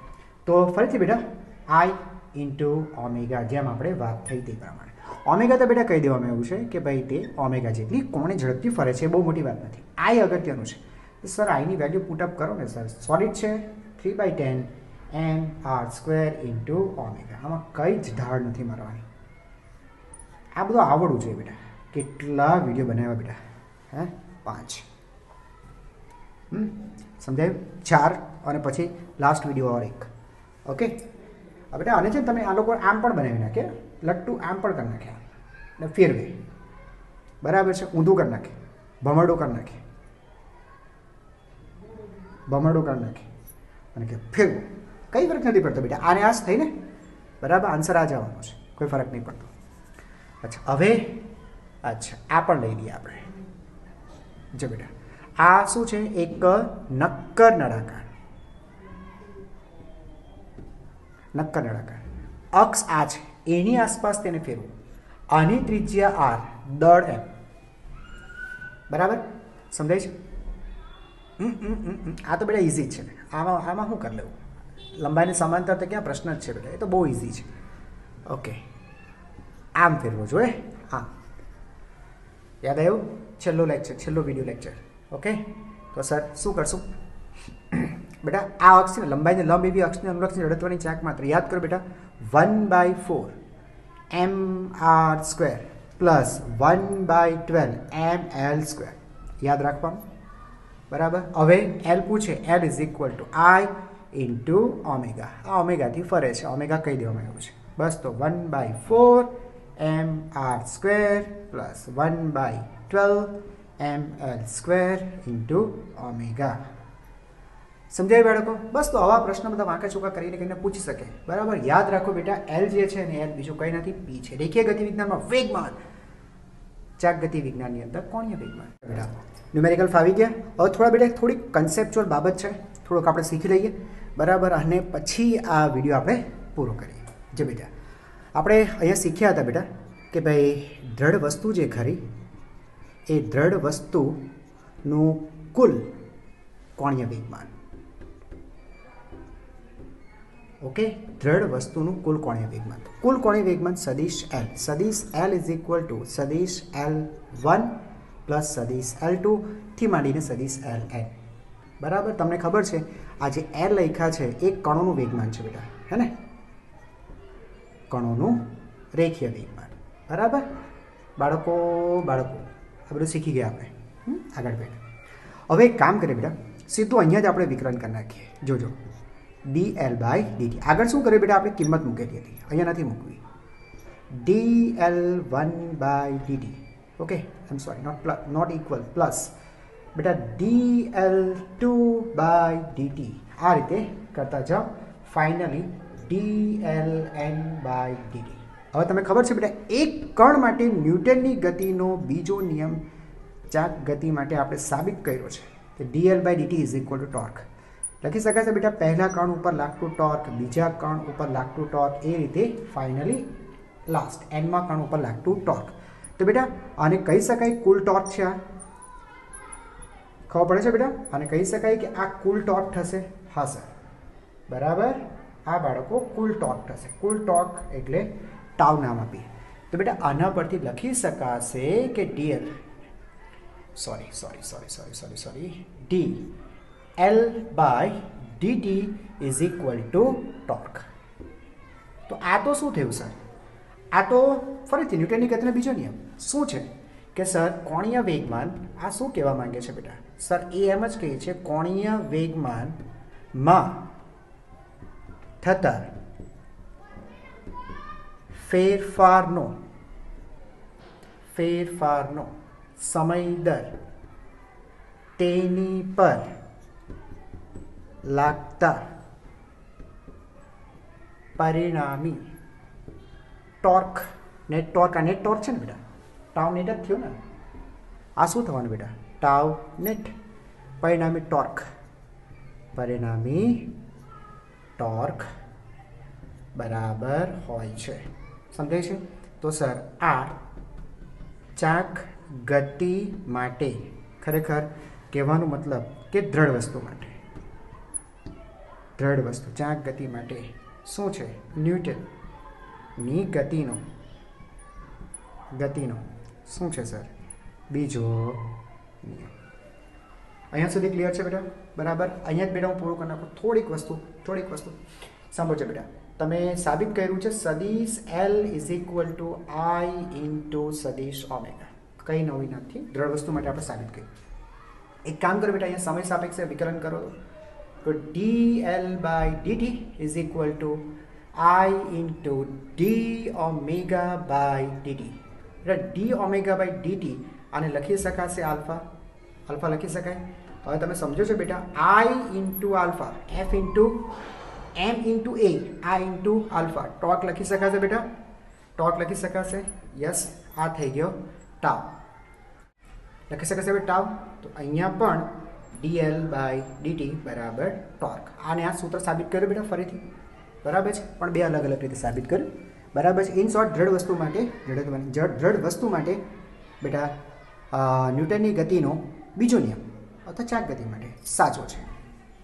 तो फरीथी बेटा I * ओमेगा जेम आपणे वात थई ते प्रमाणे। ओमेगा तो बेटा कही देवामां आव्युं छे कि भाई ते ओमेगा जेटली कोणे झड़पथी फरे छे, बहु मोटी वात नथी। I अगत्यनुं छे तो sir I knee value put up करो ने सर, सॉलिड छे 3/10 m r² * ओमेगा, आमां कई ज ढाळ नथी मारवानी। आ बधुं आवडવું જોઈએ बेटा। કેટલા વિડીયો બનાવ્યા બેટા, હે 5 સમજાયું, 4 અને પછી લાસ્ટ વિડીયો और एक। ओके હવે બેટા આને છે તમે આ લોકો આમ પણ બનાવી નાખે, લટ્ટુ આમ પણ કરી નાખે ને ફેરવે બરાબર છે, ઊંધું કરી નાખે, ભમરડું કરી નાખે, ભમરડું કરી નાખે અને કે ફેરવો, કઈ ફરક નથી પડતો બેટા, આને આજ થઈને બરાબર આન્સર આ જવાનો છે, કોઈ ફરક નહીં પડતો। अच्छा હવે अच्छा आ पण लई लीए आपणे। जो बेटा आ शुं छे, एक नक्कर नळाकार, नक्कर नळाकार अक्ष आ छे, एनी आसपास तेने फेरवो, आनी त्रिज्या r, दળ m बराबर, समझाय छे। आ तो बेटा इजी छे, आमां आमां शुं करी लेवुं, लंबाईने समांतर तो क्या प्रश्न ज छे बेटा, ए तो बहु इजी छे। ओके आम फेरवो जोईए, आम याद आव्युं, छेल्लो लेक्चर, छेल्लो विडियो लेक्चर। ओके तो सर शुं करशुं बेटा, आ अक्ष ने लंबाई ने लंब एवी अक्ष ने अनुलक्षीने जड़त्वनी चाक मात्रा याद करो बेटा, 1/4 mr² + 1/12 ml², याद राखवानुं बराबर। हवे L पूछे, L = I * ओमेगा, आ ओमेगा थी फरे छे, ओमेगा कही देवामां आव्युं छे बस। तो 1/4 mr² + 1/12 ml² * ओमेगा। समझाय बाळको? बस तो आवा प्रश्न बधा वांका चोका करीने पूछी सके बराबर। याद राखो बेटा, L जे छे ने L बीजुं कंई नथी, P छे। रेखीय गति विज्ञानमां वेगमान, चाक गति विज्ञाननी अंदर कोणीय वेगमान। बेटा न्यूमेरिकल फावी गया। हवे थोड़ा बेटा थोड़ी कन्सेप्च्युअल बाबत छे, थोड़ोक आपणे शीखी लईए बराबर, अने पछी आ विडियो आपणे पूरो करीए। जो बेटा આપણે અહીંયા શીખ્યા હતા બેટા કે ભાઈ દૃઢ વસ્તુ જે ખરી એ દૃઢ વસ્તુનું કુલ કોણીય વેગમાન। ઓકે, દ્રઢ વસ્તુનું કુલ કોણીય વેગમાન. કુલ કોણીય વેગમાન સદિશ L. સદિશ L ઇઝ ઇક્વલ ટુ સદિશ L1 પ્લસ સદિશ L2 થી માંડીને સદિશ Ln. બરાબર, તમને ખબર છે આ જે L લખ્યા છે એ કણોનું વેગમાન છે બેટા, હે ને, કણોનું રેખીય વેગમાન. બરાબર બાળકો, આ બધું શીખી ગયા આપણે. આગળ બેટા હવે એક કામ કરીએ બેટા, સીધું અહીંયા જ આપણે વિકલન કરી નાખીએ. જોજો dl/dt. આગળ શું કરીએ બેટા, આપણે કિંમત મૂકેલી હતી, અહીંયા નથી મૂકવી. dl1/dt. Okay, I am sorry, not equal, plus બેટા dl2/dt. આ રીતે કરતા જાઓ. Finally dln/dt. હવે તમને ખબર છે બેટા, એક કણ માટે ન્યૂટનની ગતિનો બીજો નિયમ ચાક ગતિ માટે આપણે સાબિત કર્યો છે કે dl/dt is equal two torque. લખી શકાય છે બેટા, પહેલા કણ ઉપર લાગતું ટોર્ક, બીજા કણ ઉપર લાગતું ટોર્ક, એ રીતે ફાઇનલી લાસ્ટ એન્ડમાં કણ ઉપર લાગતું ટોર્ક. તો બેટા આને કહી શકાય કુલ ટોર્ક છે. આ ખબર પડે છે બેટા, આને કહી શકાય કે આ કુલ ટોર્ક થશે. હા સર, બરાબર, આ બાળકો કુલ ટોર્ક થશે. કુલ ટોર્ક એટલે ટાવ નામ આપીએ તો બેટા આના પરથી લખી શકાશે કે dl dl/dt is equal two torque. તો આ તો શું થયું સર? આ તો ફરીથી ન્યૂટનની ગતિનો બીજો નિયમ શું છે કે સર કોણીય વેગમાન. આ શું કહેવા માંગે છે બેટા? સર એ એમ જ કહે છે કોણીય વેગમાનમાં થતા ફેરફારનો સમય દર તેની પર લાગતા પરિણામી ટોર્ક. નેટ ટોર્ક, આ નેટ ટોર્ક છે ને બેટા, ટાવ નેટ જ થયું ને. આ શું થવાનું બેટા? Tau net. પરિણામી ટોર્ક બરાબર હોય છે. સમજાય છે? તો સર આ ચાક ગતિ માટે, ખરેખર કહેવાનો મતલબ કે દ્રઢ વસ્તુ માટે, દ્રઢ વસ્તુ ચાક ગતિ માટે શું છે? ન્યૂટનની ગતિનો શું છે સર? બીજો નિયમ. અહીંયા સુધી ક્લિયર છે બેટા? બરાબર, અહીંયા જ બેટા હું પૂરું કરી નાખું. થોડીક વસ્તુ સાંભળજો બેટા. તમે સાબિત કર્યું છે સદિશ L is equal two I into સદિશ ઓમેગા. કંઈ નવી નથી, દ્રઢ વસ્તુ માટે આપણે સાબિત કર્યું. એક કામ કરો બેટા, અહીંયા સમય સાપેક્ષે વિકલન કરો તો dl/dt is equal two I into d/dt. d/dt આને લખી શકાશે આલ્ફા લખી શકાય. હવે તમે સમજો છો બેટા, I into alpha, f into m into a, આ ઇન્ટુ આલ્ફા. ટોર્ક લખી શકાશે બેટા? ટોર્ક લખી શકાશે. યસ, આ થઈ ગયો ટાવ. લખી શકાશે બેટા ટાવ. તો અહીંયા પણ dl/dt બરાબર ટોર્ક. આને આ સૂત્ર સાબિત કર્યું બેટા ફરીથી, બરાબર છે, પણ બે અલગ અલગ રીતે સાબિત કર્યું. બરાબર છે. ઇન શોર્ટ, દ્રઢ વસ્તુ માટે બેટા ન્યૂટનની ગતિનો બીજો નિયમ અથવા ચાક ગતિ માટે સાચો છે.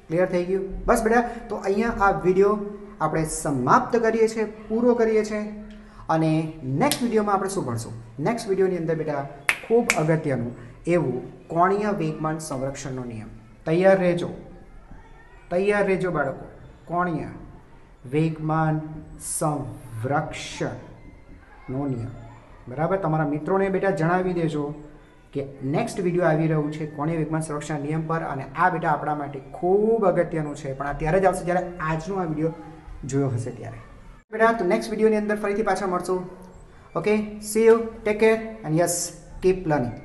ક્લિયર થઈ ગયું? બસ બેટા, તો અહીંયા આ વિડીયો આપણે સમાપ્ત કરીએ છીએ, પૂરો કરીએ છીએ. અને નેક્સ્ટ વિડીયોમાં આપણે શું ભણશું? નેક્સ્ટ વિડીયોની અંદર બેટા ખૂબ અગત્યનું એવું કોણીય વેગમાન સંરક્ષણનો નિયમ. તૈયાર રહેજો બાળકો. કોણીય વેગમાન સંરક્ષણનો નિયમ. બરાબર, તમારા મિત્રોને બેટા જણાવી દેજો કે નેક્સ્ટ વિડીયો આવી રહ્યું છે કોણીય વેગમાન સંરક્ષણ નિયમ પર. અને આ બેટા આપણા માટે ખૂબ અગત્યનું છે, પણ આ ત્યારે જ આવશે જ્યારે આજનો આ વિડીયો જોયો હશે ત્યારે. બેટા, તો નેક્સ્ટ વિડીયોની અંદર ફરીથી પાછા મળશું. Okay, C you, take care and yes, keep learning.